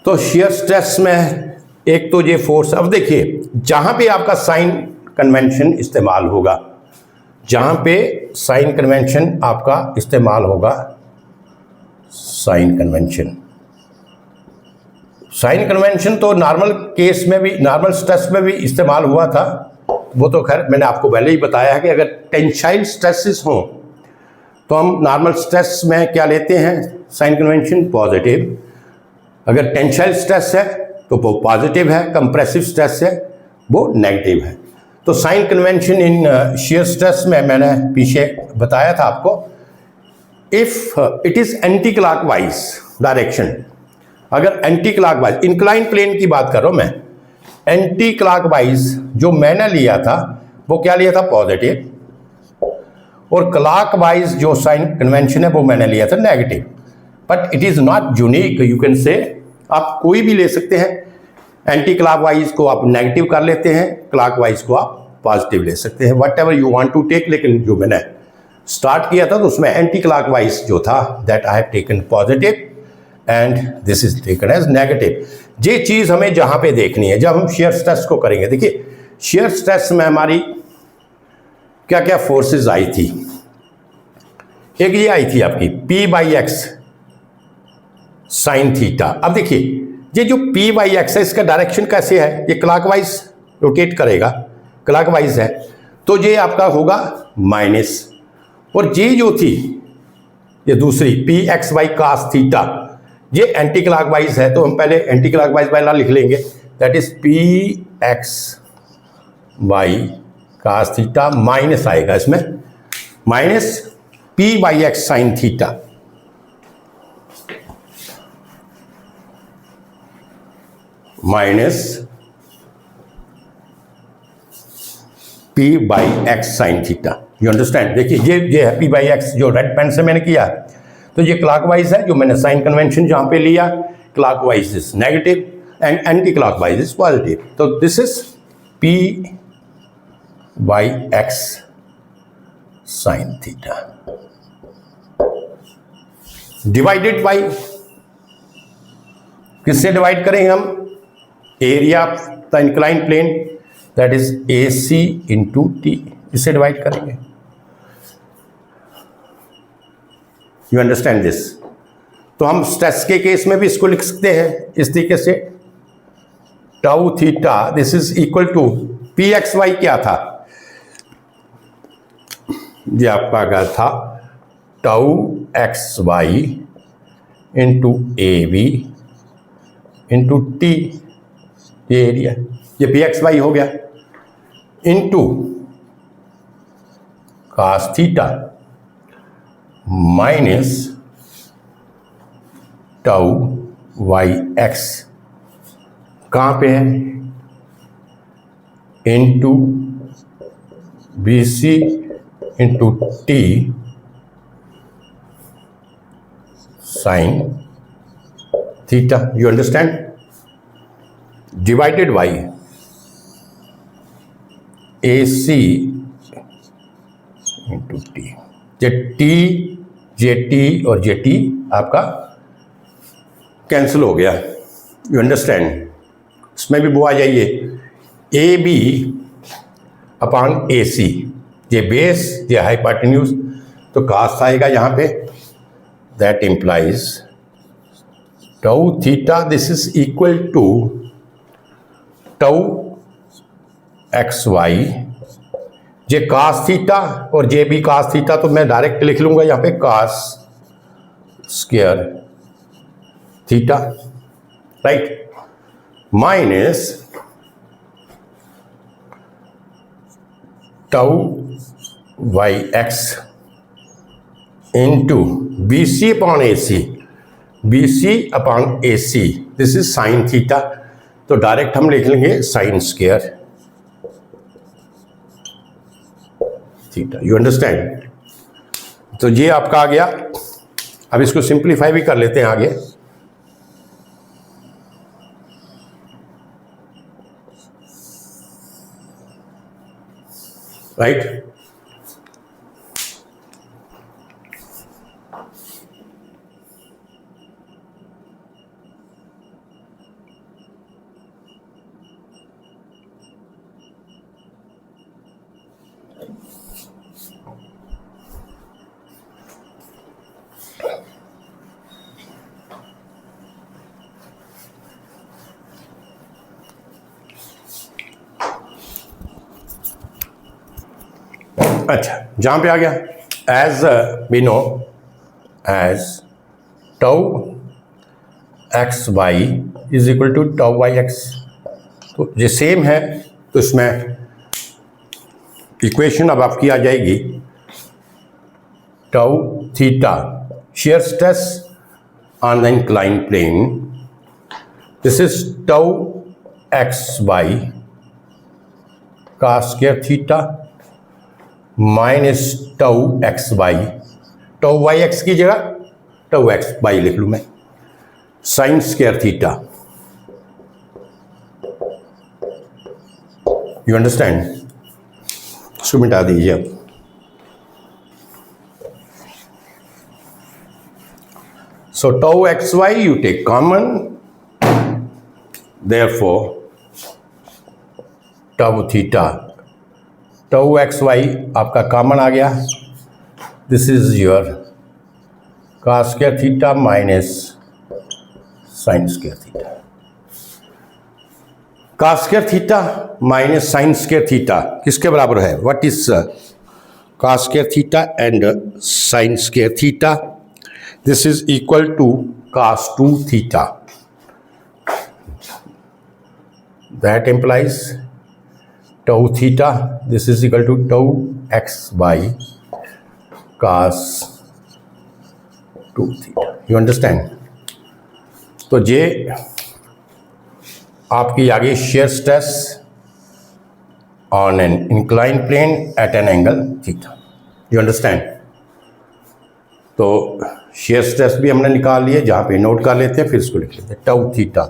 तो शेयर स्ट्रेस में एक तो ये फोर्स, अब देखिए जहां पे आपका साइन कन्वेंशन इस्तेमाल होगा, जहां पे साइन कन्वेंशन आपका इस्तेमाल होगा, साइन कन्वेंशन, साइन कन्वेंशन तो नॉर्मल केस में भी, नॉर्मल स्ट्रेस में भी इस्तेमाल हुआ था। वो तो खैर मैंने आपको पहले ही बताया है कि अगर टेंसाइल स्ट्रेसेस हों तो हम नॉर्मल स्ट्रेस में क्या लेते हैं, साइन कन्वेंशन पॉजिटिव। अगर टेंसाइल स्ट्रेस है तो वो पॉजिटिव है, कंप्रेसिव स्ट्रेस है वो नेगेटिव है। तो sign convention in shear stress में मैंने पीछे बताया था आपको, if it is anti clockwise direction, अगर एंटी क्लॉकवाइज, इंक्लाइन प्लेन की बात कर रहा हूं मैं, एंटी क्लॉकवाइज जो मैंने लिया था वो क्या लिया था, पॉजिटिव, और क्लॉकवाइज जो साइन कन्वेंशन है वो मैंने लिया था negative. But it is not unique, you can से, आप कोई भी ले सकते हैं। एंटी क्लॉकवाइज को आप नेगेटिव कर लेते हैं, क्लॉकवाइज को आप पॉजिटिव ले सकते हैं, whatever you want to take. लेकिन जो मैंने स्टार्ट किया था तो उसमें एंटी क्लॉकवाइज जो था, that I have taken positive and this is taken as negative. ये चीज हमें जहां पे देखनी है जब हम शेयर स्ट्रेस को करेंगे। देखिए शेयर स्ट्रेस में हमारी क्या क्या फोर्सेस आई थी। एक ये आई थी आपकी P/x साइन थीटा। अब देखिए ये जो P/x है इसका डायरेक्शन कैसे है, ये क्लॉकवाइज रोटेट करेगा, क्लॉकवाइज है, तो ये आपका होगा माइनस। और ये जो थी ये दूसरी Pxy cos थीटा, ये एंटी क्लॉकवाइज है, तो हम पहले एंटी क्लॉकवाइज वाला लिख लेंगे, that is Pxy cos theta, minus आएगा इसमें, minus P/x sine theta, minus P/x sine theta. You understand. देखिए ये है P/x जो रेड पेन से मैंने किया, तो ये क्लॉकवाइज है, जो मैंने साइन कन्वेंशन जहां पे लिया, clockwise is negative and anti clockwise is positive. तो this is P/x sine theta divided by, किससे डिवाइड करेंगे हम, area of the incline plane, that is AC into T, इससे डिवाइड करेंगे। You understand this. तो हम स्ट्रेस के case में भी इसको लिख सकते हैं इस तरीके से, tau theta this is equal to Pxy क्या था, ये आपका क्या था, tau xy into AB into T, ये एरिया, ये Pxy हो गया, into cos theta minus tau yx, कहाँ पे है, into BC into T sine theta. You understand, divided by AC into T, J T और जे टी आपका cancel हो गया। यू अंडरस्टैंड, इसमें भी वो आ जाइए, AB अपॉन AC, ये बेस ये हाइपोटेन्यूज, तो कास्ट आएगा यहाँ पे, that implies tau theta this is equal to tau XY, J cos theta और जे भी कास थीटा, तो मैं डायरेक्ट लिख लूंगा यहाँ पे cos square theta, right, minus tau Y x into B C upon A C, B C upon A C, this is sine theta. तो डायरेक्ट हम लिख लेंगे sine square theta. You understand? तो ये आपका आ गया। अब इसको सिंप्लीफाई भी कर लेते हैं आगे। राइट? अच्छा, जहां पे आ गया as we know as tau x Y is equal to tau Y X. तो ये सेम है, तो इसमें इक्वेशन अब आपकी आ जाएगी tau theta shear stress on the inclined plane, this is tau xy cos square theta minus tau x Y, tau Y X की जगह टाउ एक्स वाई लिख लूँ मैं, sine square theta. You understand? इसको मिटा दीजिए अब। So tau xy you take common, therefore tau theta, tau xy आपका कॉमन आ गया, this is your cos square theta minus sign square theta. cos square theta minus sign square theta किसके बराबर है? What is cos square theta and sign square theta? This is equal to cos 2 theta. That implies tau theta. This is equal to tau xy cos 2 theta. You understand? तो ये आपकी आ गई shear stress on an inclined plane at an angle theta. You understand? तो shear stress भी हमने निकाल लिए, जहाँ पे नोट कर लेते हैं, फिर इसको लिख लेते हैं। टाउ थीटा,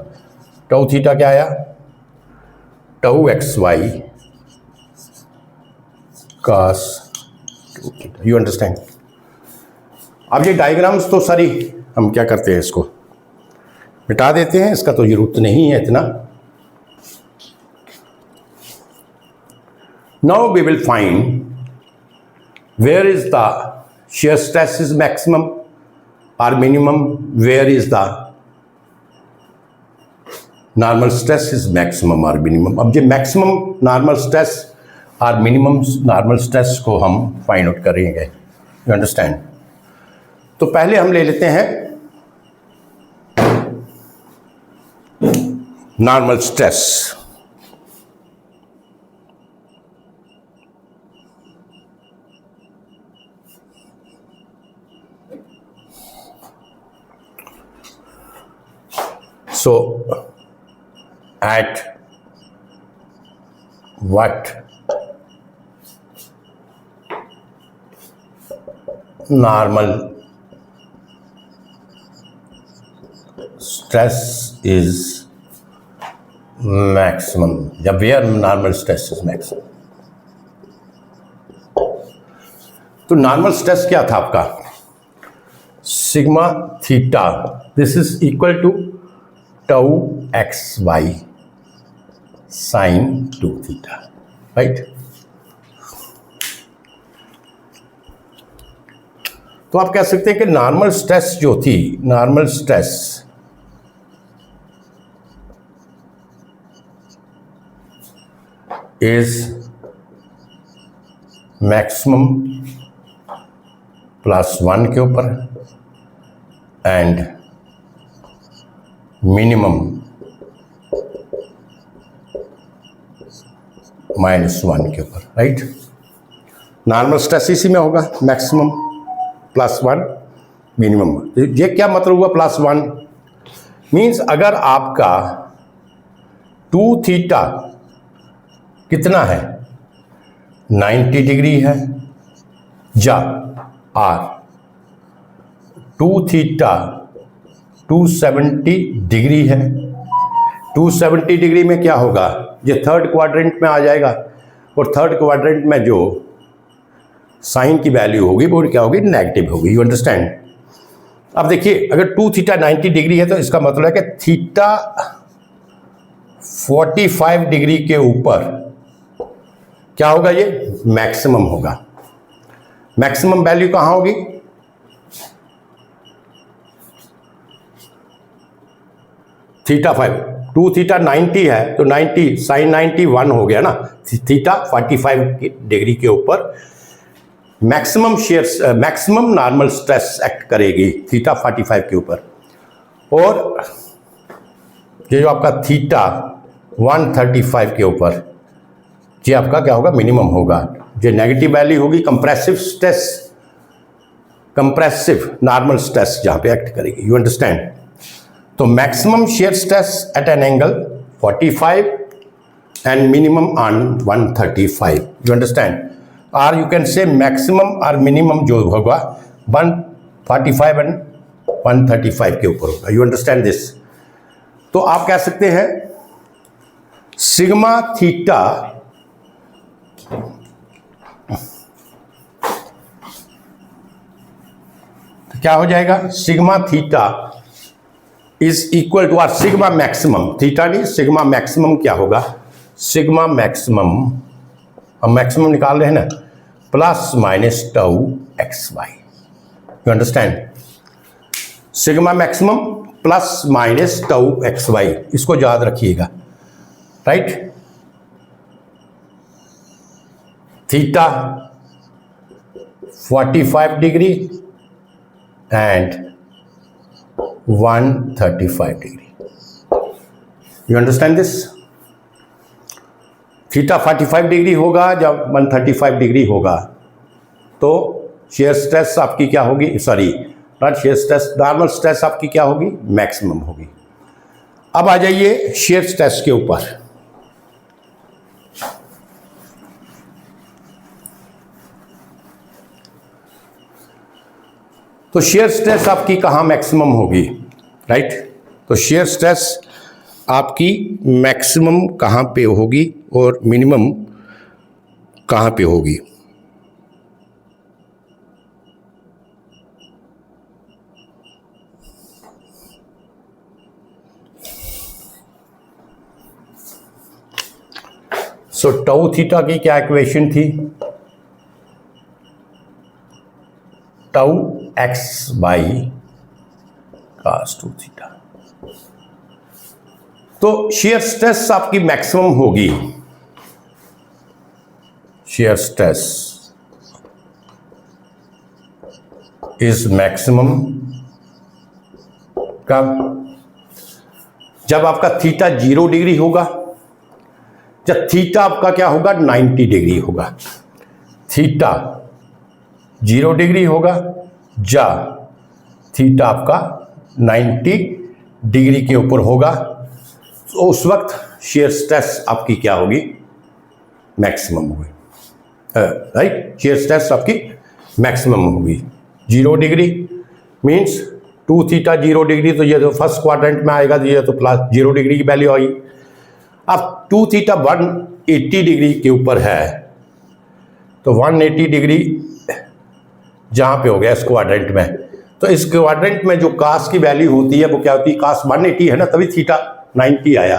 टाउ थीटा क्या आया? Tau x Y cos 2 theta. You understand? अब ये डायग्राम्स तो सारी हम क्या करते हैं, इसको मिटा देते हैं, इसका तो जरूरत नहीं है इतना। Now we will find where is the shear stress is maximum or minimum, where is the normal stress is maximum or minimum। अब ये maximum normal stress और minimum normal stress को हम फाइंड आउट करेंगे। You understand? तो पहले हम ले लेते हैं normal stress. So at what normal stress is maximum, या where normal stress is maximum। तो नॉर्मल स्ट्रेस क्या था आपका? Sigma theta, this is equal to tau x Y sine 2 theta, right? तो आप कह सकते हैं कि नॉर्मल स्ट्रेस जो थी, नॉर्मल स्ट्रेस इज मैक्सिमम +1 के ऊपर एंड मिनिमम -1 के ऊपर, राइट? नॉर्मल स्ट्रेस इसी में होगा, मैक्सिमम प्लस वन मिनिमम। ये क्या मतलब हुआ प्लस वन? मीन्स अगर आपका 2 थीटा कितना है 90 डिग्री है, या आर 2 थीटा 270 डिग्री है, 270 डिग्री में क्या होगा, ये थर्ड क्वाड्रेंट में आ जाएगा, और थर्ड क्वाड्रेंट में जो साइन की वैल्यू होगी वो क्या होगी, नेगेटिव होगी। You understand? अब देखिए अगर 2 थीटा 90 डिग्री है तो इसका मतलब है कि थीटा 45 डिग्री के ऊपर क्या होगा, ये मैक्सिमम होगा। मैक्सिमम वैल्यू कहां होगी, थीटा 5, 2 थीटा 90 है तो 90 साइन 90 1 हो गया ना, थीटा 45 डिग्री के ऊपर maximum share maximum normal stress act करेगी थीटा 45 के ऊपर, और ये जो आपका थीटा 135 के ऊपर ये आपका क्या होगा, मिनिमम होगा। जो नेगेटिव वैल्यू होगी compressive stress, compressive normal stress जहां पे एक्ट करेगी। You understand? तो maximum shear stress at an angle 45 and minimum on 135। You understand? और यू कैन से मैक्सिमम और मिनिमम जो होगा 145 एंड 135 के ऊपर होगा। You understand this? तो आप कह सकते हैं सिग्मा थीटा तो क्या हो जाएगा, sigma theta is equal to, और सिग्मा मैक्सिमम, थीटा नहीं सिग्मा मैक्सिमम क्या होगा, सिग्मा मैक्सिमम हम मैक्सिमम निकाल रहे हैं ना, plus minus tau x Y. You understand? Sigma maximum plus minus tau x Y, इसको याद रखिएगा, right? Theta 45 degree and 135 degree. You understand this? Theta 45 degree होगा जब 135 डिग्री होगा तो शेयर स्ट्रेस आपकी क्या होगी, sorry not shear stress, normal stress आपकी क्या होगी, मैक्सिमम होगी। अब आ जाइए शेयर स्ट्रेस के ऊपर। तो शेयर स्ट्रेस आपकी कहाँ मैक्सिमम होगी, राइट? तो शेयर स्ट्रेस आपकी मैक्सिमम कहाँ पे होगी और मिनिमम कहाँ पे होगी? सो टाउ थीटा की क्या इक्वेशन थी, tau x by cos 2 theta. तो शेयर स्ट्रेस आपकी मैक्सिमम होगी, शेयर स्ट्रेस इज मैक्सिमम कब, जब आपका थीटा 0 डिग्री होगा, जब थीटा आपका क्या होगा 90 डिग्री होगा, थीटा 0 डिग्री होगा या थीटा आपका 90 डिग्री के ऊपर होगा, तो उस वक्त शेयर स्ट्रेस आपकी क्या होगी, मैक्सिमम होगी, राइट? शेयर स्ट्रेस आपकी मैक्सिमम होगी। 0 डिग्री मीन्स 2 थीटा 0 डिग्री, तो ये तो फर्स्ट क्वाड्रेंट में आएगा, तो ये तो प्लस 0 डिग्री की वैल्यू आई। अब 2 थीटा 180 डिग्री के ऊपर है, तो 180 डिग्री जहाँ पे हो गया इस क्वाड्रेंट में, तो इस क्वाड्रेंट में जो कास की वैल्यू होती है वो क्या होती है, कास 180 है ना, तभी थीटा 90 आया,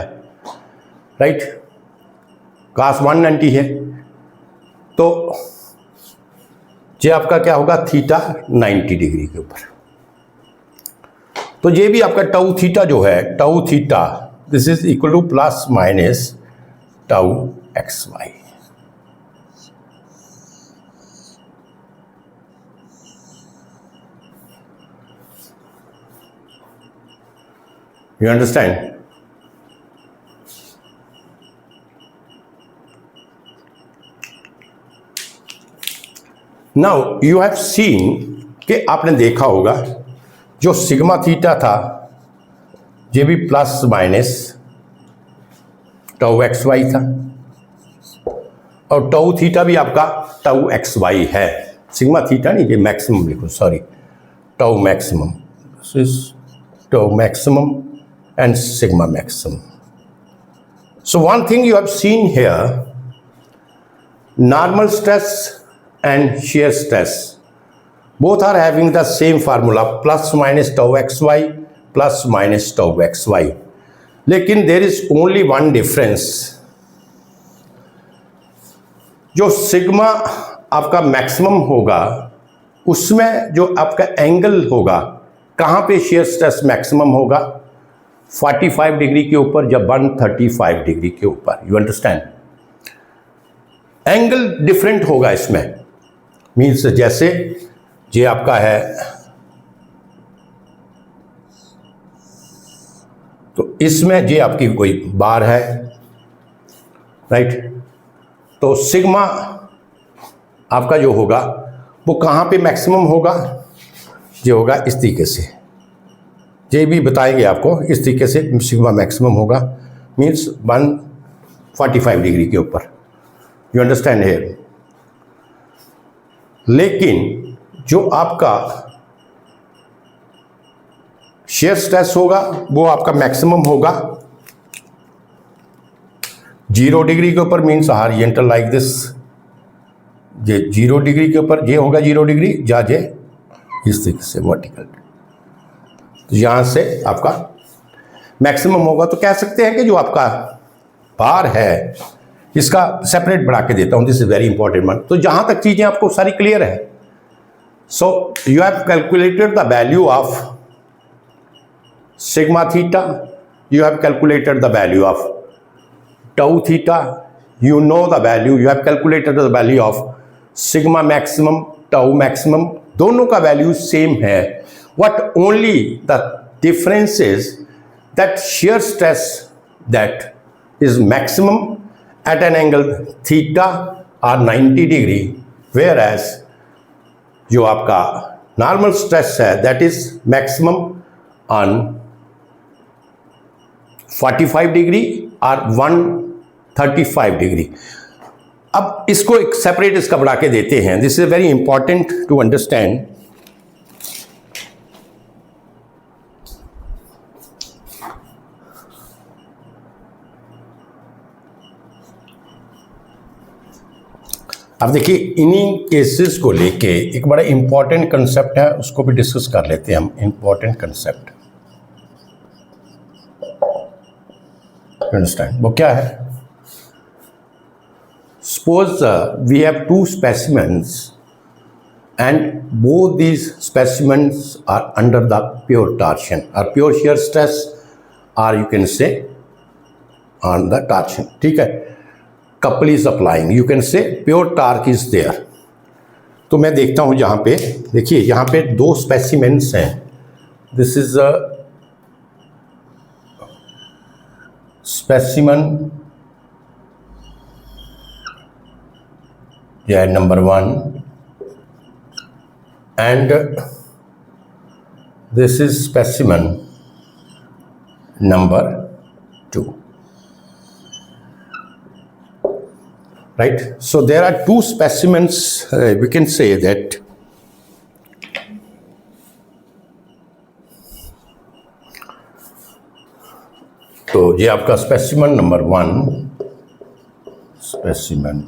राइट? कास 190 है, तो ये आपका क्या होगा, थीटा 90 डिग्री के ऊपर। तो ये भी आपका टाउ थीटा जो है, tau theta this is equal to plus minus tau x Y. You understand? Now you have seen कि आपने देखा होगा जो सिग्मा थीटा था ये भी plus minus tau x Y था, और टाउ थीटा भी आपका टाउ एक्स वाई है। सिग्मा थीटा नहीं, ये मैक्सिमम लिखो, sorry, tau maximum, this is tau maximum and sigma maximum. So one thing you have seen here, normal stress and shear stress both are having the same formula, plus minus tau xy plus minus tau xy, लेकिन there is only one difference। जो sigma आपका maximum होगा उसमें जो आपका angle होगा, कहाँ पे shear stress मैक्सिमम होगा, 45 डिग्री के ऊपर, जब 135 डिग्री के ऊपर। यू अंडरस्टैंड, एंगल डिफरेंट होगा इसमें। मीन्स जैसे ये आपका है तो इसमें ये आपकी कोई बार है, राइट, तो सिग्मा आपका जो होगा वो कहाँ पे मैक्सिमम होगा, ये होगा इस तरीके से, ये भी बताएंगे आपको, इस तरीके से सिग्मा मैक्सिमम होगा, मीन्स 145 डिग्री के ऊपर। यू अंडरस्टैंड है। लेकिन जो आपका शेयर स्ट्रेस होगा वो आपका मैक्सिमम होगा 0 डिग्री के ऊपर, मीन्स हॉरिजॉन्टल लाइक दिस, ये 0 डिग्री के ऊपर ये होगा 0 डिग्री, जाजे इस तरीके से वर्टिकल, तो यहाँ से आपका मैक्सिमम होगा। तो कह सकते हैं कि जो आपका बार है, इसका सेपरेट बढ़ा के देता हूँ, this is very important one. तो जहाँ तक चीज़ें आपको सारी क्लियर है, so you have calculated the value of sigma theta, you have calculated the value of tau theta, you know the value, you have calculated the value of sigma maximum, tau maximum, दोनों का value same है। What only the difference is that shear stress that is maximum at an angle theta or 90 degree, whereas जो आपका normal stress है that is maximum on 45 degree और 135 degree. अब इसको एक सेपरेट इसका बढ़ा के देते हैं, this is very important to understand. अब देखिए इन्हीं केसेस को लेके एक बड़ा इंपॉर्टेंट कंसेप्ट है, उसको भी डिस्कस कर लेते हैं हम। इंपॉर्टेंट कंसेप्ट अंडरस्टैंड वो क्या है। Suppose we have two specimens and both these specimens are under the pure torsion or pure shear stress, or you can say on the torsion, ठीक है। couple is applying, you can say pure torque is there। तो मैं देखता हूँ जहाँ पे, देखिए यहाँ पे दो specimens हैं, this is a specimen, yeah, number 1, and this is specimen number 2, right? So there are two specimens, we can say that तो ये आपका specimen number 1 specimen,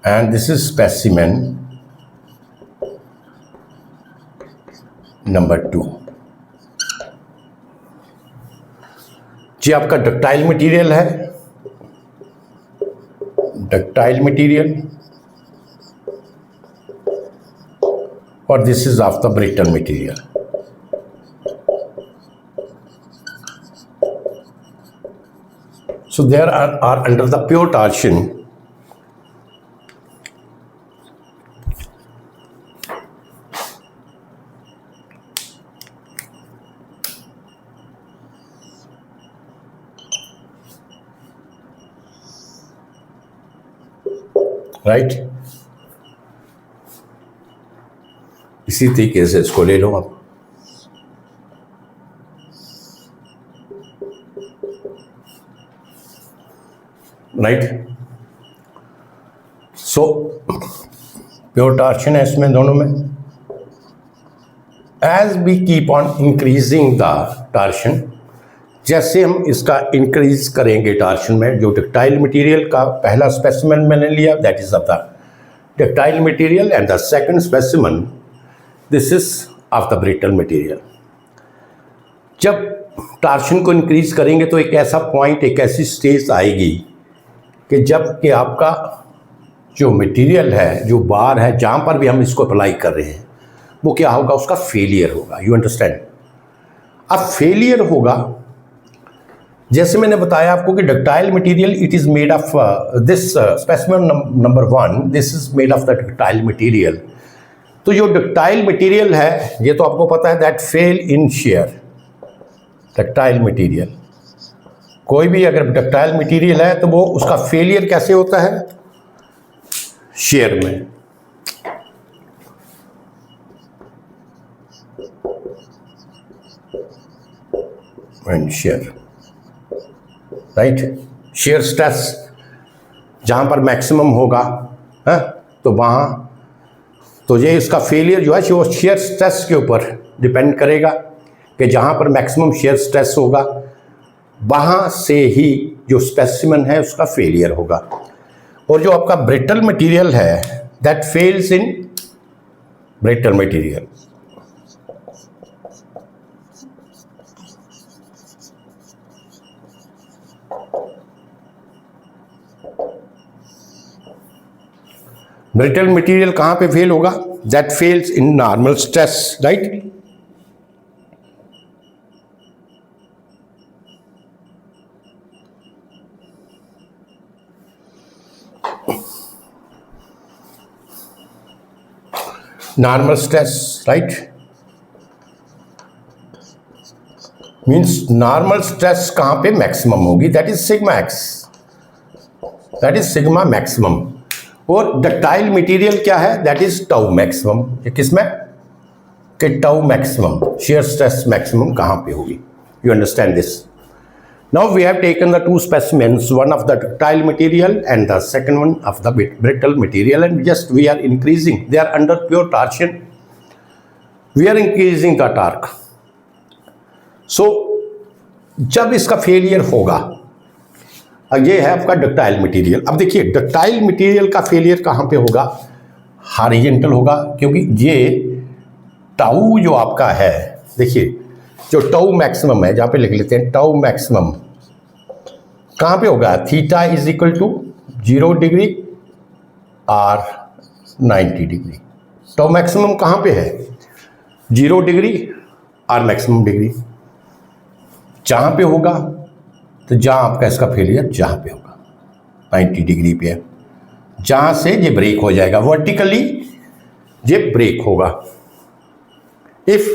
and this is specimen number 2। जी आपका डक्टाइल मटेरियल है, ductile material, और this is of the brittle material. So there are under the pure torsion, right? इसी तरीके से इसको ले लो आप। राइट, सो प्योर टॉर्शन है इसमें दोनों में। As we keep on increasing the torsion, जैसे हम इसका इंक्रीज करेंगे टॉर्शन में, जो डक्टाइल मटेरियल का पहला स्पेसिमेन मैंने लिया, that is of the ductile material, and the second specimen this is of the brittle material. जब टॉर्शन को इंक्रीज करेंगे तो एक ऐसा पॉइंट, एक ऐसी स्टेज आएगी कि जब कि आपका जो मटेरियल है, जो बार है, जहाँ पर भी हम इसको अप्लाई कर रहे हैं, वो क्या होगा, उसका फेलियर होगा। You understand. अब फेलियर होगा, जैसे मैंने बताया आपको कि ductile material it is made of this specimen number 1, this is made of the ductile material. तो जो डक्टाइल मटेरियल है, ये तो आपको पता है, that fell in share. Ductile material, कोई भी अगर डक्टाइल मटेरियल है तो वो उसका फेलियर कैसे होता है, शेयर में। And share, right, shear stress जहां पर मैक्सिमम होगा है, तो वहां तो ये इसका फेलियर जो है वो शेयर स्ट्रेस के ऊपर डिपेंड करेगा कि जहां पर मैक्सिमम शेयर स्ट्रेस होगा वहां से ही जो स्पेसिमेन है उसका फेलियर होगा। और जो आपका ब्रिटल मटेरियल है, that fails in brittle material. Brittle material कहां पे फेल होगा, that fails in normal stress, right. Normal stress, right, means normal stress कहां पे मैक्सिमम होगी, that is sigma x, that is sigma maximum. और ductile material क्या है, that is tau maximum. ये किसमें, कि tau maximum, shear stress maximum कहां पे होगी। You understand this. Now we have taken the two specimens, one of the ductile material and the second one of the brittle material, and just we are increasing, they are under pure torsion, we are increasing the torque. So जब इसका failure होगा, अब ये है आपका ductile material. अब देखिए ductile material का फेलियर कहाँ पे होगा, हॉरिजॉन्टल होगा, क्योंकि ये टाउ जो आपका है, देखिए जो टाउ मैक्सिमम है, जहाँ पे लिख लेते हैं टाउ मैक्सिमम कहाँ पे होगा, theta is equal to 0 degree और 90 डिग्री। टाउ मैक्सिमम कहाँ पे है, 0 डिग्री और मैक्सिमम डिग्री। जहाँ पे होगा तो जहाँ आपका इसका फेलियर जहाँ पे होगा 90 डिग्री पे है, जहाँ से ये ब्रेक हो जाएगा, वर्टिकली ये ब्रेक होगा। If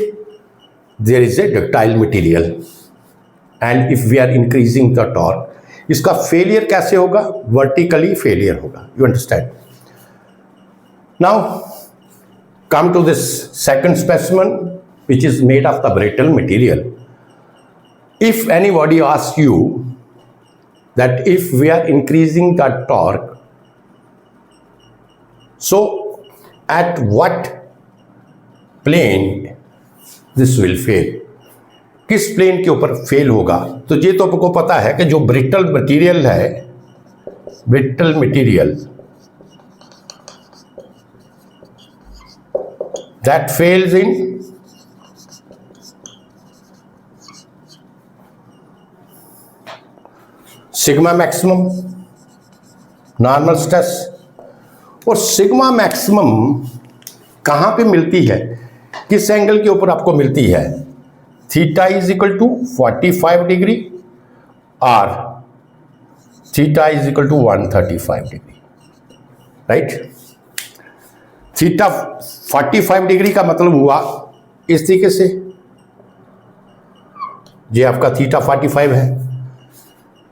there is a ductile material and if we are increasing the torque, इसका फेलियर कैसे होगा, वर्टिकली फेलियर होगा। You understand. Now come to this second specimen which is made of the brittle material. If anybody asks you that if we are increasing the torque, so at what plane this will fail, किस plane के ऊपर fail होगा, तो ये तो आपको पता है कि जो ब्रिटल मटेरियल है, brittle material that fails in sigma maximum, normal stress. और सिग्मा मैक्सिमम कहाँ पे मिलती है, किस एंगल के ऊपर आपको मिलती है, theta is equal to 45 degree और theta is equal to 135 degree, right. Theta 45 degree का मतलब हुआ इस तरीके से, ये आपका थीटा 45 है।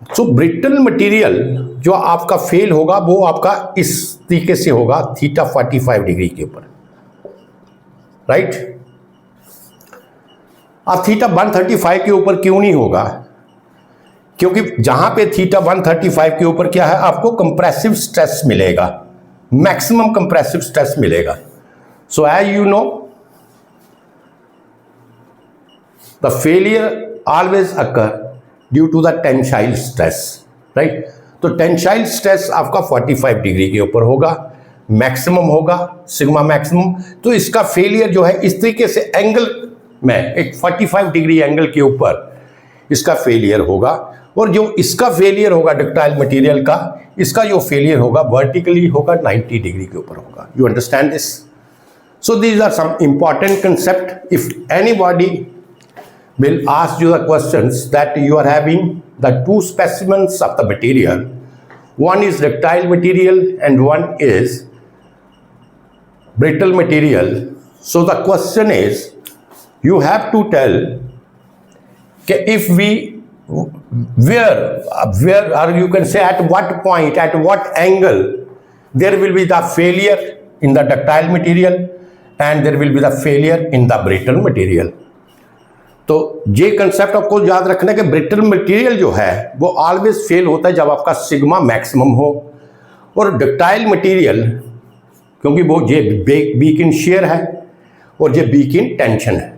तो ब्रिटल मटेरियल जो आपका फेल होगा वो आपका इस तरीके से होगा, थीटा 45 डिग्री के ऊपर। राइट। अब थीटा 135 के ऊपर क्यों नहीं होगा? क्योंकि जहां पे थीटा 135 के ऊपर क्या है, आपको कंप्रेसिव स्ट्रेस मिलेगा, मैक्सिमम कंप्रेसिव स्ट्रेस मिलेगा। So as you know the failure always occur due to the tensile stress, right. तो टेंसाइल स्ट्रेस आपका 45 डिग्री के ऊपर होगा, मैक्सिमम होगा, सिग्मा मैक्सिमम। तो इसका फेलियर जो है इस तरीके से एंगल में एक 45 डिग्री एंगल के ऊपर इसका फेलियर होगा, और जो इसका फेलियर होगा डक्टाइल मटेरियल का, इसका जो फेलियर होगा वर्टिकली होगा, 90 डिग्री के ऊपर होगा। You understand this? So these are some important concept. If anybody will ask you the questions that you are having the two specimens of the material, one is ductile material and one is brittle material. So the question is, you have to tell if we, where or you can say at what point, at what angle there will be the failure in the ductile material and there will be the failure in the brittle material. तो ये concept आपको याद रखना है कि brittle material जो है वो ऑलवेज फेल होता है जब आपका सिग्मा मैक्सिमम हो, और डक्टाइल मटेरियल क्योंकि वो ये वीक इन शेयर है और ये वीक इन टेंशन है।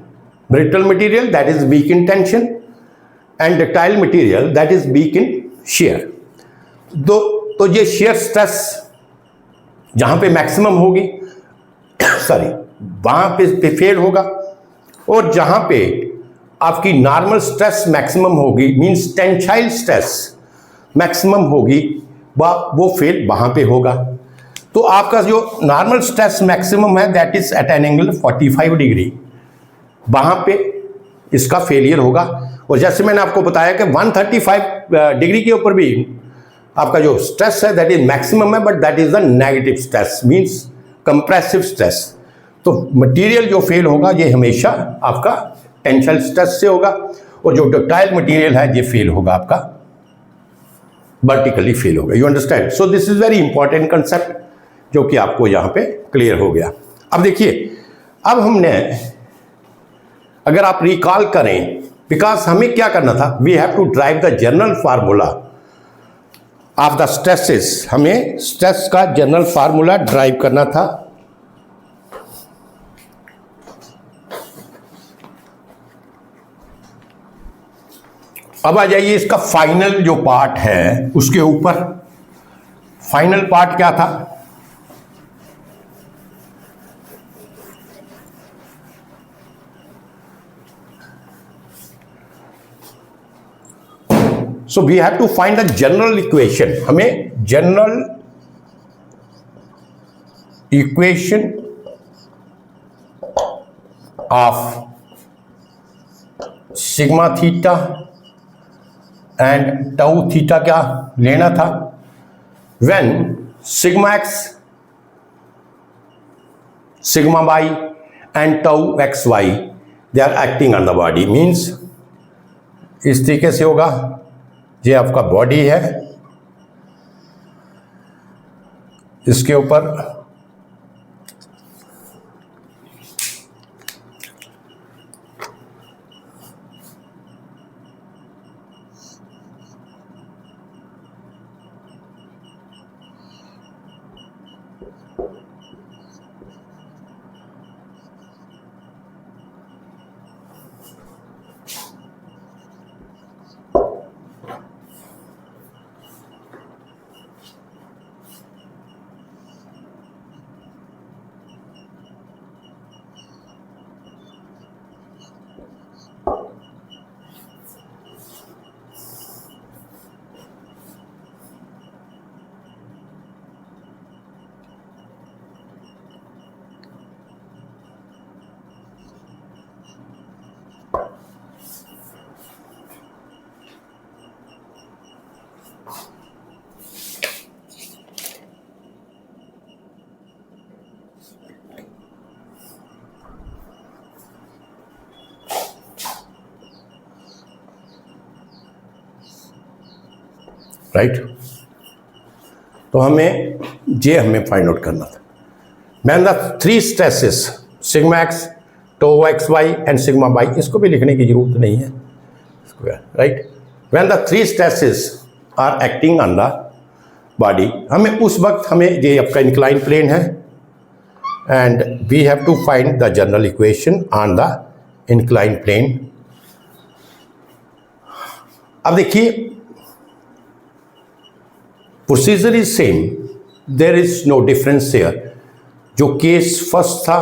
Brittle material that is weak in tension and ductile material that is weak in share. तो ये शेयर स्ट्रेस जहाँ पे मैक्सिमम होगी सॉरी वहाँ पे फेल होगा, और जहाँ पे आपकी नॉर्मल स्ट्रेस मैक्सिमम होगी, मींस टेंसाइल स्ट्रेस मैक्सिमम होगी, वो फेल वहाँ पे होगा। तो आपका जो नॉर्मल स्ट्रेस मैक्सिमम है that is at an angle 45 degree, वहाँ पे इसका फेलियर होगा। और जैसे मैंने आपको बताया कि 135 डिग्री के ऊपर भी आपका जो स्ट्रेस है दैट इज मैक्सिमम है, but that is the negative stress, means compressive stress. तो मटेरियल जो फेल होगा ये हमेशा आपका टेंसाइल स्ट्रेस से होगा, और जो डक्टाइल मटेरियल है ये फेल होगा आपका वर्टिकली फेल होगा। You understand? So this is very important concept जो कि आपको यहाँ पे क्लियर हो गया। अब देखिए, अब हमने अगर आप रिकॉल करें, बिकॉज हमें क्या करना था, we have to derive the general formula of the stresses, हमें स्ट्रेस का जनरल फार्मूला ड्राइव करना था। अब आ जाइए इसका फाइनल जो पार्ट है उसके ऊपर। फाइनल पार्ट क्या था? So we have to find the general equation. हमें general equation of sigma theta and tau theta क्या लेना था, when sigma x, sigma y and tau x y they are acting on the body. Means इस तरीके से होगा, ये आपका बॉडी है, इसके ऊपर राइट। तो हमें फाइंड आउट करना था। मैन the three stresses sigma X, tau X Y and sigma Y, इसको भी लिखने की जरूरत नहीं है, right. When the three stresses are acting on the body, हमें उस वक्त हमें ये आपका इंक्लाइन प्लेन है and we have to find the general equation on the incline plane. अब देखिए procedure is same, there is no difference here. जो केस फर्स्ट था,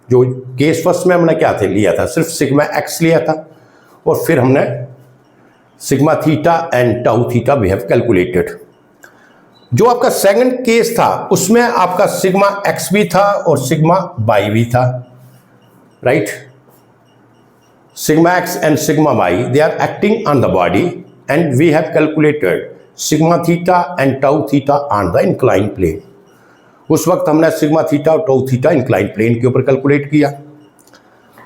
जो केस फर्स्ट में हमने क्या थे लिया था, सिर्फ सिग्मा एक्स लिया था और फिर हमने sigma theta and tau theta we have calculated. जो आपका सेकंड केस था उसमें आपका सिग्मा एक्स भी था और सिग्मा वाई भी था, right. Sigma x and sigma Y they are acting on the body and we have calculated sigma theta and tau theta on the incline plane. उस वक्त हमने सिग्मा थीटा और tau theta incline plane के ऊपर calculate किया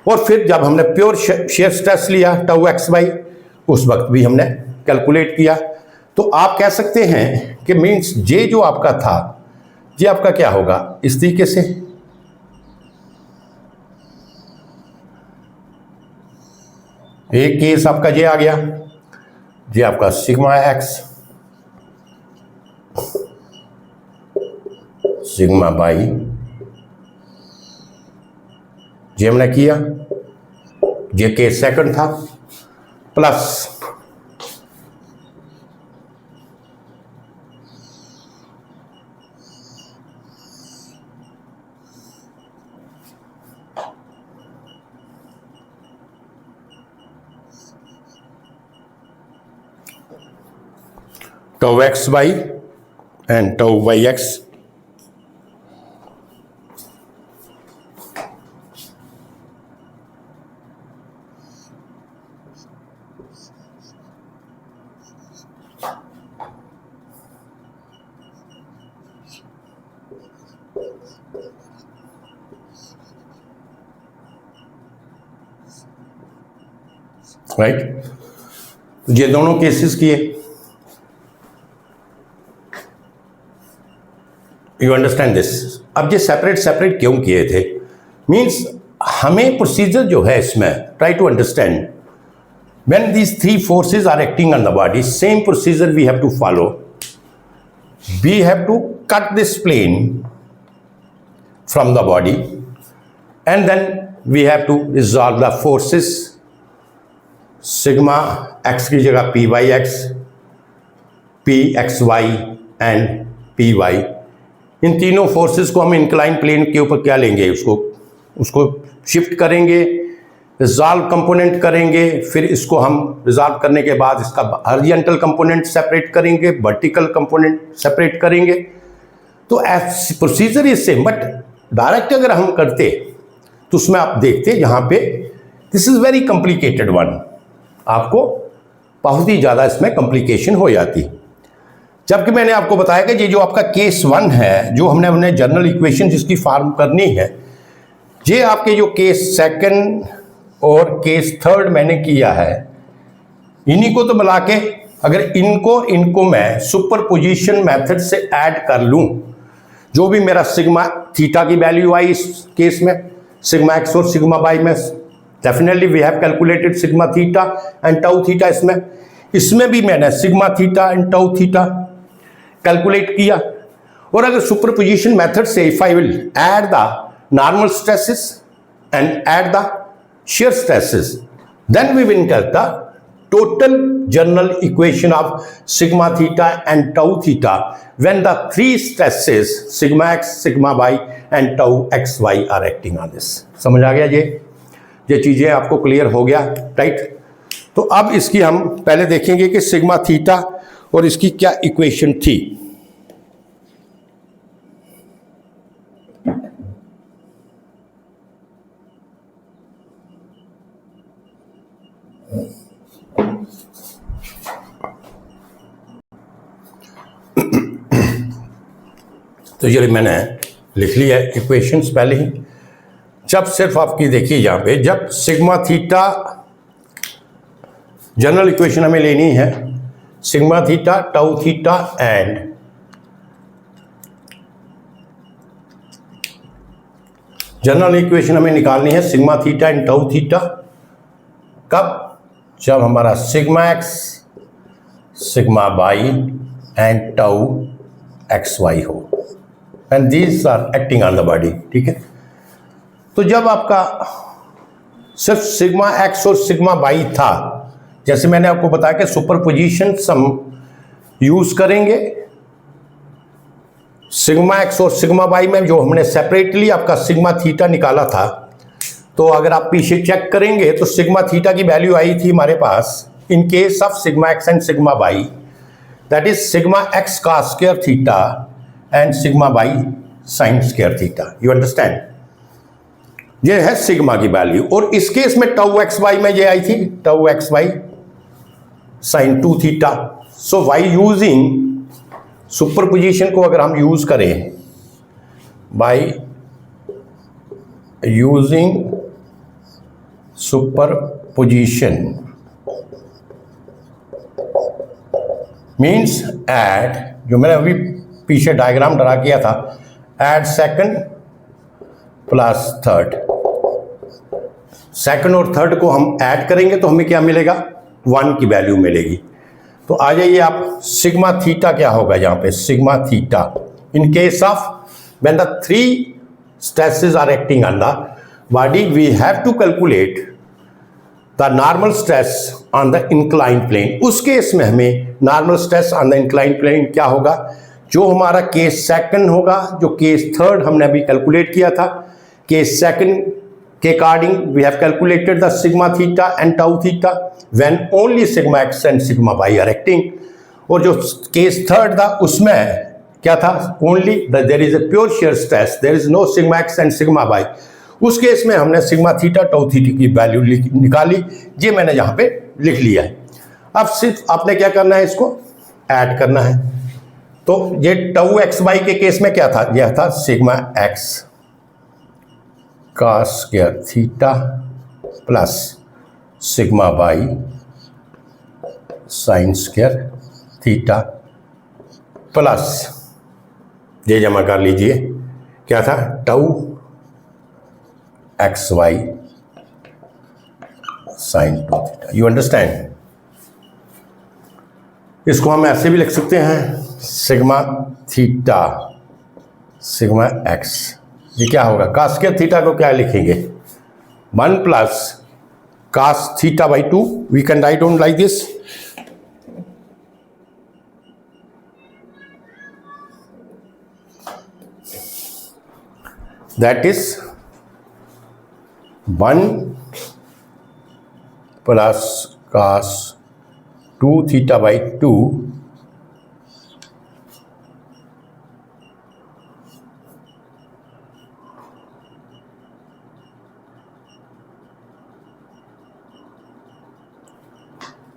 और फिर जब हमने प्योर शेयर स्ट्रेस लिया टाउ एक्स वाई, उस वक्त भी हमने कैलकुलेट किया। तो आप कह सकते हैं कि मीन्स जे जो आपका था, ये आपका क्या होगा इस तरीके से, एक केस आपका ये आ गया, ये आपका सिग्मा एक्स सिग्मा वाई, ये हमने किया, ये केस सेकंड था, plus tau X Y and tau Y X. Right, ये दोनों केसेस किए, यू अंडरस्टैंड दिस। अब ये सेपरेट सेपरेट क्यों किए थे, मीन्स हमें प्रोसीजर जो है इसमें try to understand when these three forces are acting on the body, same procedure we have to follow. We have to cut this plane from the body and then we have to resolve the forces. Sigma x की जगह P Y x, P x Y and P y, इन तीनों forces को हम incline plane के ऊपर क्या लेंगे, उसको शिफ्ट करेंगे, रिजॉल्व कंपोनेंट करेंगे, फिर इसको हम रिजॉल्व करने के बाद इसका हॉरिजॉन्टल कंपोनेंट सेपरेट करेंगे, वर्टिकल कंपोनेंट सेपरेट करेंगे। तो procedure is same, but direct अगर हम करते तो उसमें आप देखते यहाँ पे this is very complicated one, आपको बहुत ही ज़्यादा इसमें कॉम्प्लिकेशन हो जाती। जबकि मैंने आपको बताया कि ये जो आपका केस वन है, जो हमने जनरल इक्वेशन जिसकी फार्म करनी है, ये आपके जो केस सेकंड और केस थर्ड मैंने किया है, इन्हीं को तो मिला के अगर इनको मैं सुपरपोजिशन मेथड से ऐड कर लूँ, जो भी मेरा सिग्मा थीटा की वैल्यू आई इस केस में, सिग्मा एक्स और सिग्मा वाई में, definitely we have calculated sigma theta and tau theta. इसमें भी मैंने sigma theta and tau theta calculate किया। और अगर सुपरपोजिशन मेथड से if I will add the normal stresses and add the shear stresses, then we will get the total general equation of sigma theta and tau theta when the three stresses sigma x, sigma y and tau xy are acting on this। समझ आ गया ये चीजें आपको clear हो गया, right. तो अब इसकी हम पहले देखेंगे कि सिग्मा थीटा और इसकी क्या इक्वेशन थी। तो ये मैंने लिख लिया है इक्वेशंस पहले ही। जब सिर्फ आपकी देखिए यहाँ पे, जब सिग्मा थीटा, जनरल इक्वेशन हमें लेनी है sigma theta, tau theta and general equation हमें निकालनी है sigma theta and tau theta. कब? जब हमारा sigma x, sigma y and tau x y हो, and these are acting on the body. ठीक है, तो जब आपका सिर्फ सिग्मा एक्स और सिग्मा वाई था, जैसे मैंने आपको बताया कि सुपरपोजिशन सम यूज करेंगे। सिग्मा एक्स और सिग्मा वाई में जो हमने सेपरेटली आपका सिग्मा थीटा निकाला था, तो अगर आप पीछे चेक करेंगे तो सिग्मा थीटा की वैल्यू आई थी हमारे पास in case of sigma x and sigma y, that is sigma x का square theta and sigma Y sine square theta. You understand? ये है सिग्मा की वैल्यू। और इस केस में टाउ एक्स वाई में ये आई थी tau x Y sine 2 theta. So why using superposition को अगर हम यूज करें, by using superposition means add, जो मैंने अभी पीछे डायग्राम ड्रा किया था, add second plus third. Second और थर्ड को हम ऐड करेंगे तो हमें क्या मिलेगा? 1 की वैल्यू मिलेगी। तो आ जाइए आप, सिग्मा थीटा क्या होगा यहाँ पे? Sigma theta in case of when the 3 stresses are acting on the body, we have to calculate the normal stress on the inclined plane। उस केस में हमें normal stress on the inclined plane क्या होगा? जो हमारा केस सेकंड होगा, जो केस थर्ड हमने अभी कैलकुलेट किया था, केस सेकंड के according we have calculated the sigma theta and tau theta when only sigma x and sigma Y are acting. और जो केस थर्ड था उसमें क्या था? Only there is a pure shear stress, there is no sigma x and sigma Y. उस केस में हमने सिग्मा थीटा टाउ थीटा की वैल्यू निकाली, ये मैंने यहाँ पे लिख लिया है। अब सिर्फ आपने क्या करना है? इसको ऐड करना है। तो ये टाउ एक्स वाई के केस में क्या था? यह था सिग्मा एक्स का square theta plus sigma Y sine square theta plus, ये जमा कर लीजिए, क्या था? Tau x Y sine 2 theta. You understand? इसको हम ऐसे भी लिख सकते हैं, सिग्मा थीटा सिग्मा एक्स, ये क्या होगा? कास स्क्वायर थीटा को क्या लिखेंगे? 1 plus cos theta by 2। We can write on like this, that is 1 plus cos 2 theta by 2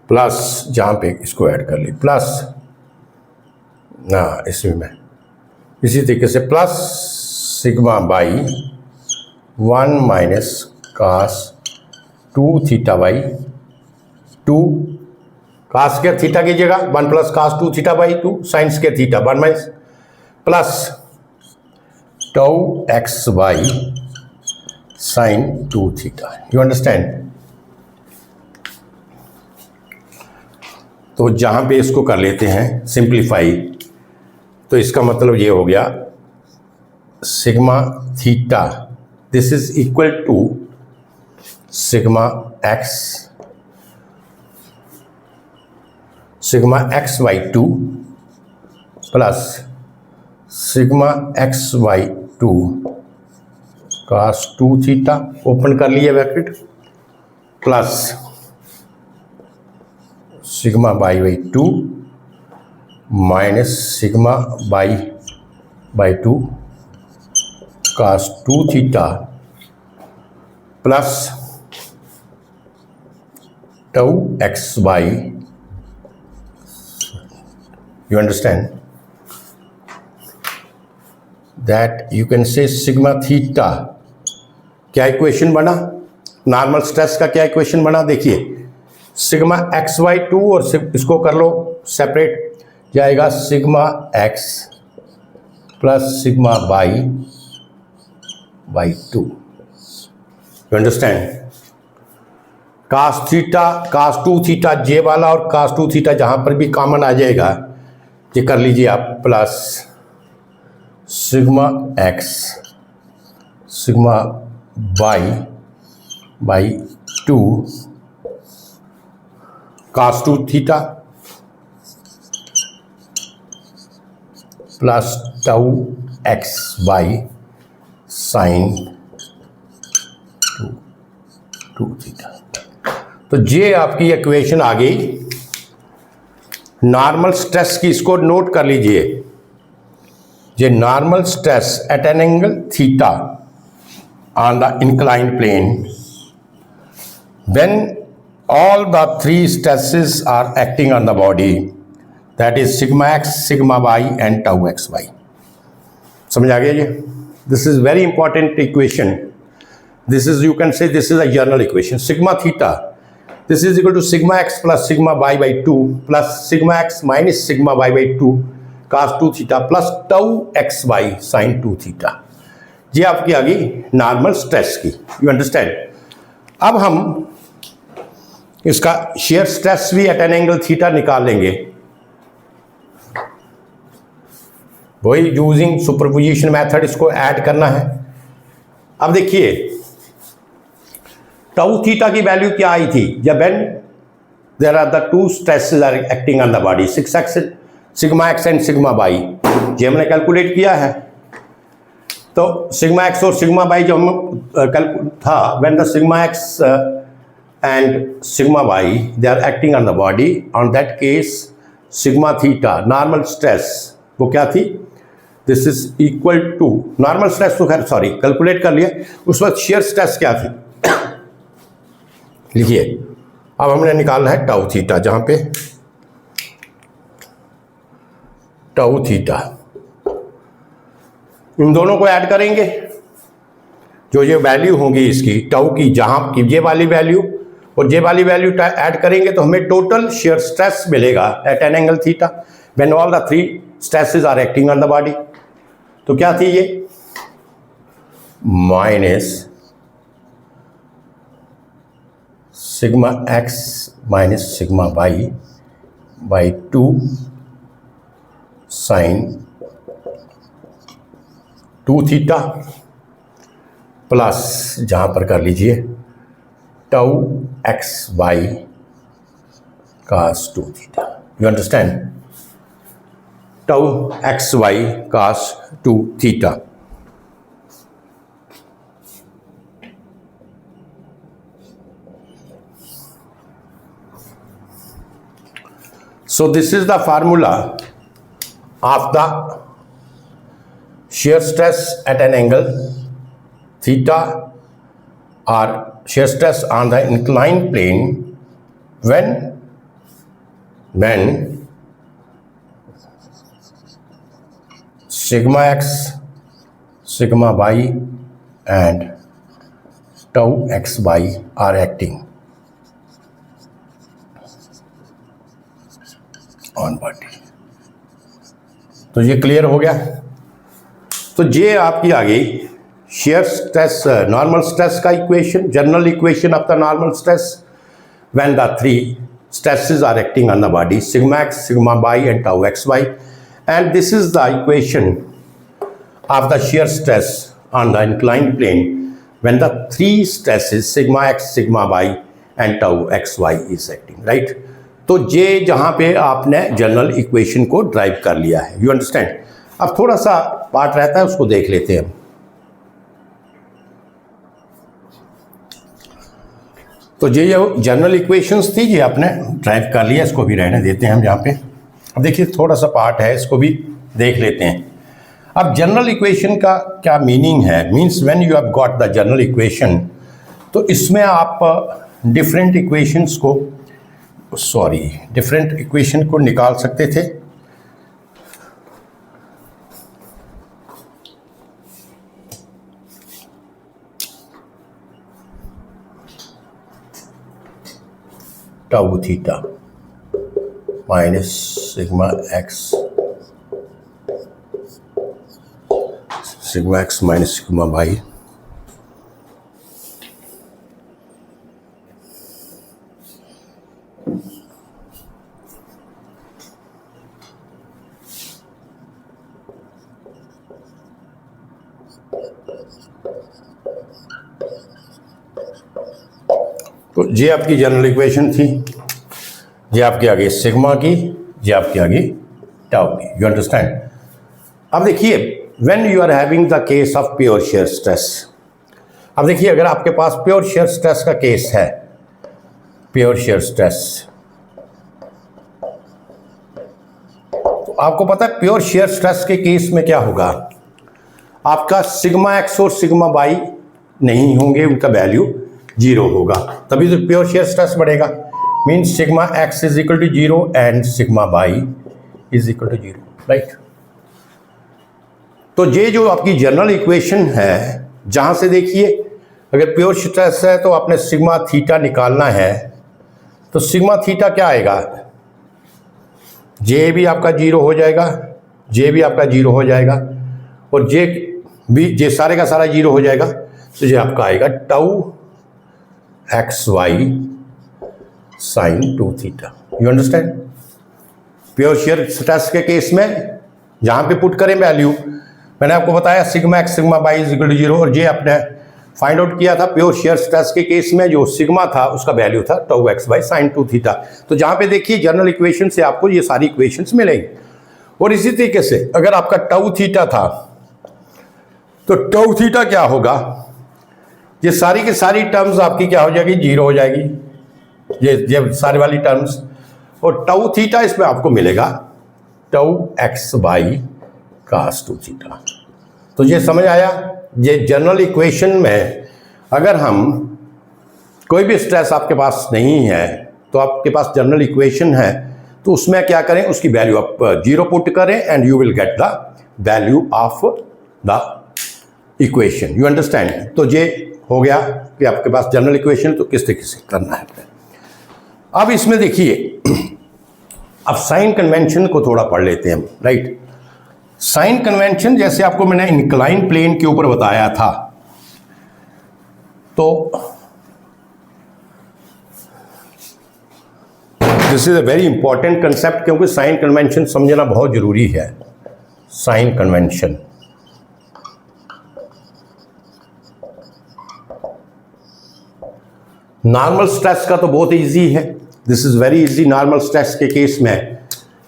plus, जहाँ पे इसको ऐड कर ली, प्लस ना इसमें मैं इसी तरीके से plus sigma by 1 minus cos 2 theta by 2, cos के थीटा की जगह 1 plus cos 2 theta by 2 sines के theta 1 minus plus tau x by sine 2 theta. You understand? तो जहाँ पे इसको कर लेते हैं सिंप्लीफाई, तो इसका मतलब ये हो गया sigma theta this is equal to sigma X by 2 plus sigma X by 2 cos 2 theta, open कर लिया bracket, plus sigma by 2 minus sigma by 2 cos 2 theta plus tau x by, you understand that you can say sigma theta। क्या equation बना? Normal stress का क्या equation बना? देखिए, sigma X by 2 और इसको कर लो सेपरेट, जाएगा sigma x plus sigma by 2. You understand? cos theta cos 2 theta J वाला और cos 2 थीटा जहाँ पर भी कॉमन आ जाएगा ये कर लीजिए आप, plus sigma x sigma Y by 2 cos 2 theta plus tau x Y sine 2 theta. तो ये आपकी इक्वेशन आ गई नॉर्मल स्ट्रेस की। इसको नोट कर लीजिए, ये normal stress at an angle theta on the inclined plane when all the three stresses are acting on the body, that is sigma x, sigma y and tau xy. समझ आ गया ये? This is very important equation. This is, you can say this is a general equation. Sigma theta, this is equal to sigma x plus sigma y by 2 plus sigma x minus sigma y by 2 cos 2 theta plus tau xy sin 2 theta. ये आपकी आ गई normal stress की। You understand? अब हम इसका shear stress भी eight an angle theta निकाल लेंगे, वही यूजिंग सुपरपोजिशन मेथड इसको ऐड करना है। अब देखिए टाउ थीटा की वैल्यू क्या आई थी जब when there are the two stresses are acting on the body, sigma x and sigma Y. ये हमने कैलकुलेट किया है। तो सिग्मा एक्स और सिग्मा वाई जो हम था when the sigma X and sigma y they are acting on the body, on that case sigma theta normal stress वो क्या थी, this is equal to normal stress तो खैर सॉरी कैलकुलेट कर लिया, उस वक्त shear stress क्या थी लिखिए। अब हमने निकालना है टाउ थीटा, जहाँ पे टाउ थीटा, इन दोनों को ऐड करेंगे, जो ये वैल्यू होंगी इसकी टाउ की, जहाँ की ये वाली वैल्यू और जे वाली वैल्यू ऐड करेंगे तो हमें टोटल शेयर स्ट्रेस मिलेगा at an angle theta when all the three stresses are acting on the body. तो क्या थी ये, minus sigma X minus sigma Y by 2 sine 2 theta plus जहाँ पर कर लीजिए tau x Y cos 2 theta. You understand? Tau xy cos 2 theta. So this is the formula of the shear stress at an angle theta or shear stress on the inclined plane when sigma x, sigma y and tau xy are acting on body। तो ये clear हो गया। तो ये आपकी आ गई shear stress, normal stress का equation, general equation of the normal stress when the three stresses are acting on the body, sigma x, sigma y and tau xy, and this is the equation of the shear stress on the inclined plane when the three stresses sigma x, sigma y and tau xy is acting, right? तो ये जहाँ पे आपने general equation को drive कर लिया है। You understand? अब थोड़ा सा पार्ट रहता है उसको देख लेते हैं। तो ये जो जनरल इक्वेशंस थी ये आपने ड्राइव कर लिया, इसको भी रहने देते हैं हम यहाँ पे। अब देखिए थोड़ा सा पार्ट है, इसको भी देख लेते हैं। अब जनरल इक्वेशन का क्या मीनिंग है, means when you have got the general equation, तो इसमें आप डिफरेंट इक्वेशंस को डिफरेंट इक्वेशन को निकाल सकते थे। Tau theta minus sigma X minus sigma Y तो ये आपकी जनरल इक्वेशन थी, ये आपके आगे सिग्मा की, ये आपके आगे टाउ की। You understand. अब देखिए, when you are having the case of pure shear stress, अब देखिए अगर आपके पास प्योर शेयर स्ट्रेस का केस है, प्योर शेयर स्ट्रेस, तो आपको पता है प्योर शेयर स्ट्रेस के केस में क्या होगा, आपका सिग्मा एक्स और सिग्मा वाई नहीं होंगे, उनका वैल्यू जीरो होगा, तभी तो प्योर शेयर स्ट्रेस बढ़ेगा। Means sigma x is equal to zero and sigma y is equal to zero, right. तो ये जो आपकी जनरल इक्वेशन है, जहां से देखिए अगर प्योर स्ट्रेस है तो आपने सिग्मा थीटा निकालना है, तो सिग्मा थीटा क्या आएगा, जे भी आपका जीरो हो जाएगा, जे भी आपका जीरो हो जाएगा, और जे भी, जे सारे का सारा जीरो हो जाएगा, तो ये आपका आएगा tau x Y sine 2 theta. You understand. Pure shear stress के केस में जहां पे पुट करें वैल्यू, मैंने आपको बताया sigma x sigma y is equal to zero, और ये आपने फाइंड आउट किया था प्योर शेयर स्ट्रेस के केस में, जो सिग्मा था उसका वैल्यू था tau x Y sine 2 theta. तो जहां पे देखिए जनरल इक्वेशन से आपको ये सारी इक्वेशंस मिलेंगी। और इसी तरीके से अगर आपका टाउ थीटा था, तो टाउ थीटा क्या होगा, ये सारी की सारी टर्म्स आपकी क्या हो जाएगी, जीरो हो जाएगी, ये सारी वाली टर्म्स, और टाउ थीटा इसमें आपको मिलेगा टाउ एक्स वाई कास 2 थीटा। तो ये समझ आया। ये जनरल इक्वेशन में अगर हम कोई भी स्ट्रेस आपके पास नहीं है, तो आपके पास जनरल इक्वेशन है, तो उसमें क्या करें, उसकी वैल्यू आप जीरो पुट करें and you will get the value of the equation. You understand. तो ये हो गया कि आपके पास जनरल इक्वेशन, तो किस तरीके से करना है। अब इसमें देखिए, अब साइन कन्वेंशन को थोड़ा पढ़ लेते हैं हम, राइट। साइन कन्वेंशन जैसे आपको मैंने इंक्लाइन प्लेन के ऊपर बताया था, तो this is a very important concept, क्योंकि साइन कन्वेंशन समझना बहुत जरूरी है। साइन कन्वेंशन, नॉर्मल स्ट्रेस का तो बहुत इजी है, this is very easy. Normal stress के केस में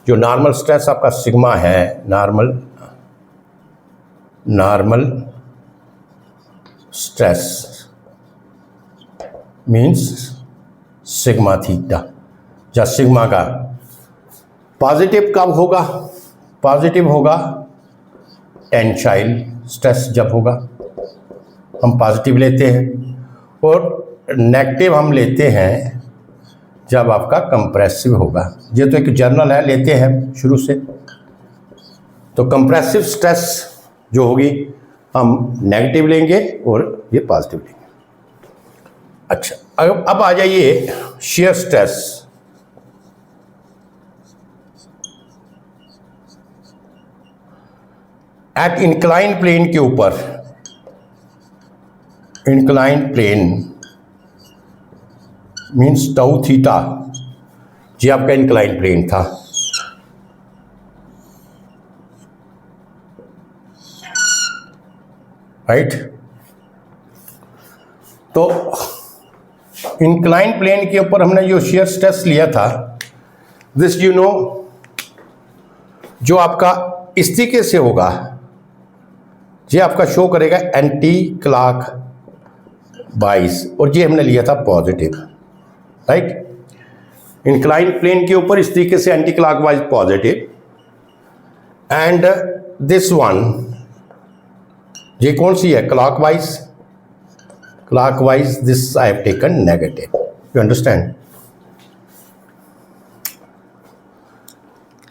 जो नॉर्मल स्ट्रेस आपका सिग्मा है, normal stress means sigma theta, या सिग्मा का पॉजिटिव कब होगा, पॉजिटिव होगा टेंसाइल स्ट्रेस जब होगा, हम पॉजिटिव लेते हैं, और नेगेटिव हम लेते हैं जब आपका कंप्रेसिव होगा। ये तो एक जर्नल है, लेते हैं शुरू से। तो कंप्रेसिव स्ट्रेस जो होगी हम नेगेटिव लेंगे और ये पॉजिटिव लेंगे। अच्छा, अब आ जाइए shear stress. At incline plane के ऊपर, incline plane means tau theta, ये आपका इंक्लाइन प्लेन था, राइट। तो इंक्लाइन प्लेन के ऊपर हमने जो शेयर स्ट्रेस लिया था, दिस यू नो, जो आपका इस तरीके से होगा, ये आपका शो करेगा एंटी क्लॉक वाइज, और ये हमने लिया था पॉजिटिव, राइट। इंक्लाइन प्लेन के ऊपर इस तरीके से anti clockwise positive, and this one, ये कौन सी है, clockwise, clockwise this I have taken negative. You understand.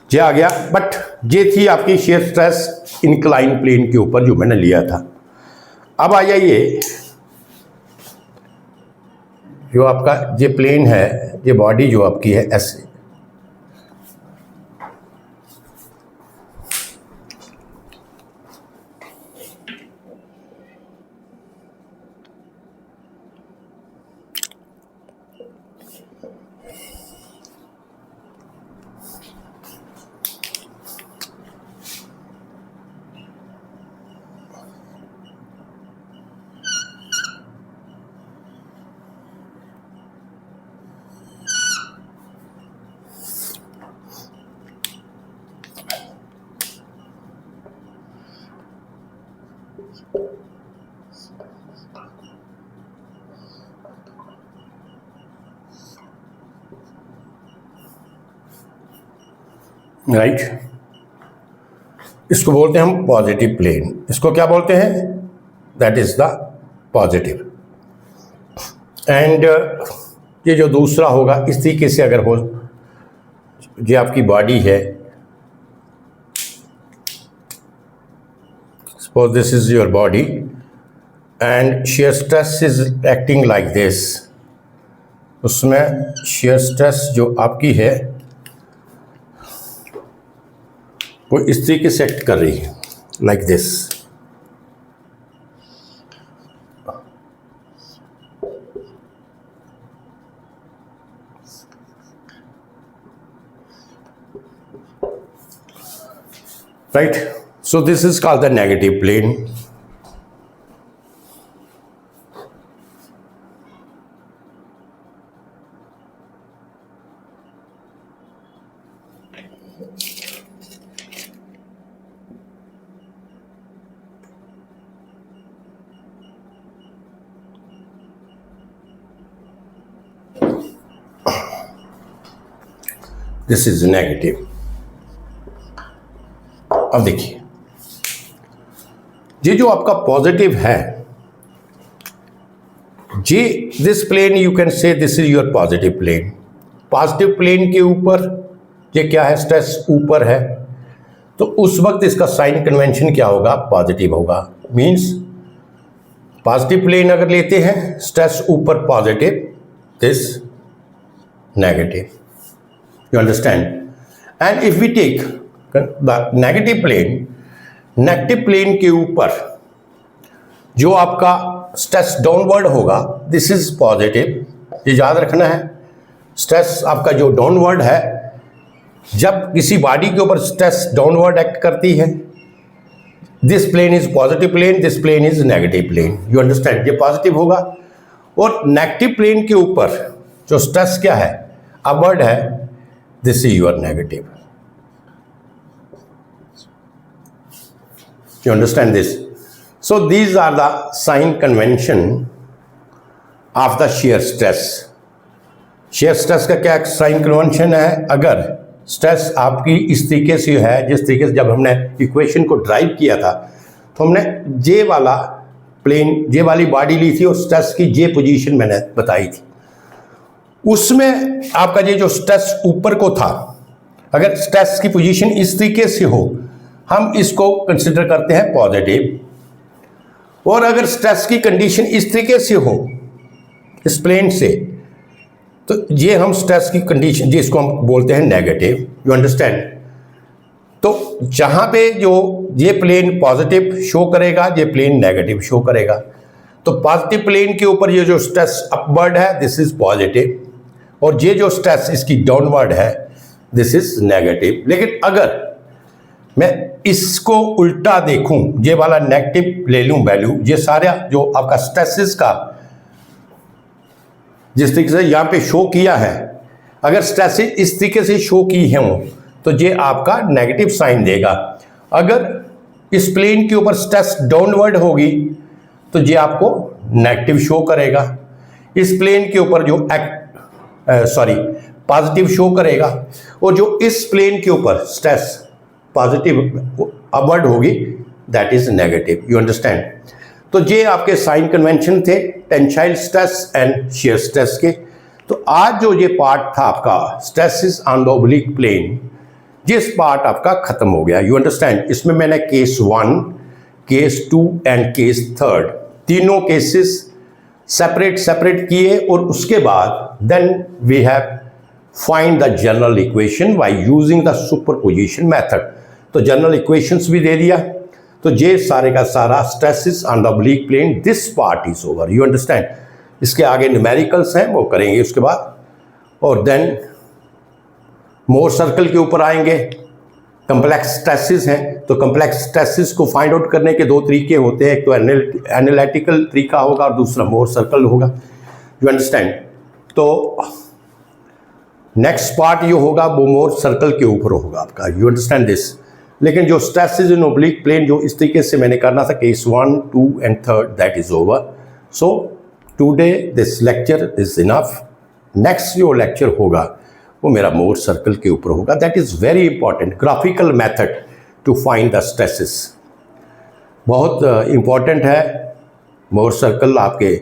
ये आ गया, बट ये थी आपकी शेयर स्ट्रेस इंक्लाइन प्लेन के ऊपर जो मैंने लिया था। अब आ जाइए, जो आपका ये प्लेन है, ये बॉडी जो आपकी है ऐसे, राइट। इसको बोलते हैं हम पॉजिटिव प्लेन। इसको क्या बोलते हैं? That is the positive. And ये जो दूसरा होगा इस तरीके से अगर हो, ये आपकी बॉडी है, suppose this is your body and shear stress is acting like this, उसमें shear स्ट्रेस जो आपकी है वो इस तरीके से एक्ट कर रही है, like this. Right? So this is called the negative plane. This is negative. अब देखिए, ये जो आपका पॉजिटिव है, ये this plane you can say this is your positive plane. Positive plane के ऊपर ये क्या है? स्ट्रेस ऊपर है, तो उस वक्त इसका साइन कन्वेंशन क्या होगा? पॉजिटिव होगा। मींस पॉजिटिव प्लेन अगर लेते हैं, स्ट्रेस ऊपर positive, this negative. You understand? And if we take the negative plane के ऊपर जो आपका स्ट्रेस डाउनवर्ड होगा, दिस इज पॉजिटिव। ये याद रखना है, स्ट्रेस आपका जो डाउनवर्ड है, जब किसी बॉडी के ऊपर स्ट्रेस डाउनवर्ड एक्ट करती है, this plane is positive plane, this plane is negative plane. You understand? ये पॉजिटिव होगा। और नेगेटिव प्लेन के ऊपर जो स्ट्रेस क्या है? अपवर्ड है, this is your negative. You understand this? So these are the sign convention of the shear stress. shear stress का क्या साइन कन्वेंशन है? अगर स्ट्रेस आपकी इस तरीके से है, जिस तरीके से जब हमने इक्वेशन को ड्राइव किया था, तो हमने जे वाला प्लेन, जे वाली बॉडी ली थी और स्ट्रेस की जे पोजीशन मैंने बताई थी। उसमें आपका ये जो स्ट्रेस ऊपर को था, अगर स्ट्रेस की पोजीशन इस तरीके से हो, हम इसको कंसिडर करते हैं पॉजिटिव। और अगर स्ट्रेस की कंडीशन इस तरीके से हो, इस प्लेन से, तो ये हम स्ट्रेस की कंडीशन, जिसको हम बोलते हैं नेगेटिव। You understand? तो जहाँ पे जो ये प्लेन पॉजिटिव शो करेगा, ये प्लेन नेगेटिव शो करेगा। तो पॉजिटिव प्लेन के ऊपर ये जो स्ट्रेस अपवर्ड है, दिस इज पॉजिटिव, और ये जो स्ट्रेस इसकी डाउनवर्ड है, दिस इज नेगेटिव। लेकिन अगर मैं इसको उल्टा देखूं, ये वाला नेगेटिव ले लूं वैल्यू, ये सारा जो आपका स्ट्रेसेस का जिस तरीके से यहाँ पे शो किया है, अगर स्ट्रेसेस इस तरीके से शो की हों, तो ये आपका नेगेटिव साइन देगा। अगर इस प्लेन के ऊपर स्ट्रेस डाउनवर्ड होगी, तो ये आपको नेगेटिव शो करेगा। इस प्लेन के ऊपर जो पॉजिटिव शो करेगा, और जो इस प्लेन के ऊपर स्ट्रेस पॉजिटिव अपवर्ड होगी, that is negative. You understand? तो ये आपके साइन कन्वेंशन थे tensile stress and shear stress के। तो आज जो ये पार्ट था आपका stresses on the oblique plane, जिस पार्ट आपका खत्म हो गया। You understand? इसमें मैंने केस 1, केस 2 एंड केस 3 तीनों केसेस सेपरेट किए, और उसके बाद then we have find the general equation by using the superposition method. तो जनरल इक्वेशंस भी दे दिया। तो ये सारे का सारा stresses on the oblique plane, this part is over. You understand? इसके आगे न्यूमेरिकल्स हैं, वो करेंगे उसके बाद, और देन मोर सर्कल के ऊपर आएंगे। कम्प्लेक्स स्ट्रेसेस हैं, तो कम्प्लेक्स स्ट्रेसेस को फाइंड आउट करने के दो तरीके होते हैं, एक तो एनालिटिकल तरीका होगा और दूसरा मोर सर्कल होगा। You understand? तो नेक्स्ट पार्ट जो होगा वो मोर सर्कल के ऊपर होगा आपका। You understand this? लेकिन जो स्ट्रेसेस इन ओब्लिक प्लेन जो इस तरीके से मैंने करना था, case 1, 2 and 3, that is over. So today this lecture is enough. Next जो लेक्चर होगा वो मेरा मोर सर्कल के ऊपर होगा। That is very important, graphical method to find the stresses बहुत इम्पॉर्टेंट है। मोर सर्कल आपके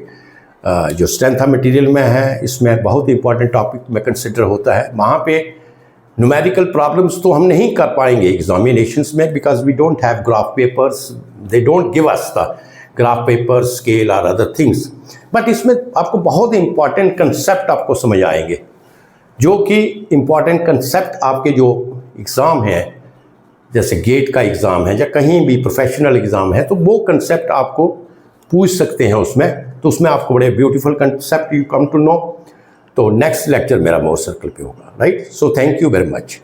जो स्ट्रेंथ ऑफ मटेरियल में है, इसमें बहुत इंपॉर्टेंट टॉपिक में कंसिडर होता है। वहाँ पे न्यूमेरिकल प्रॉब्लम्स तो हम नहीं कर पाएंगे एग्जामिनेशंस में, because we don't have graph papers, they don't give us the graph paper, scale और अदर थिंग्स। बट इसमें आपको बहुत इंपॉर्टेंट कंसेप्ट आपको समझ आएंगे, जो कि इंपॉर्टेंट कंसेप्ट आपके जो एग्ज़ाम है, जैसे गेट का एग्ज़ाम है या कहीं भी प्रोफेशनल एग्ज़ाम है, तो वो कंसेप्ट आपको पूछ सकते हैं उसमें। तो उसमें आपको बड़े beautiful concept you come to know. तो नेक्स्ट लेक्चर मेरा मोर सर्कल पे होगा, right. So thank you very much.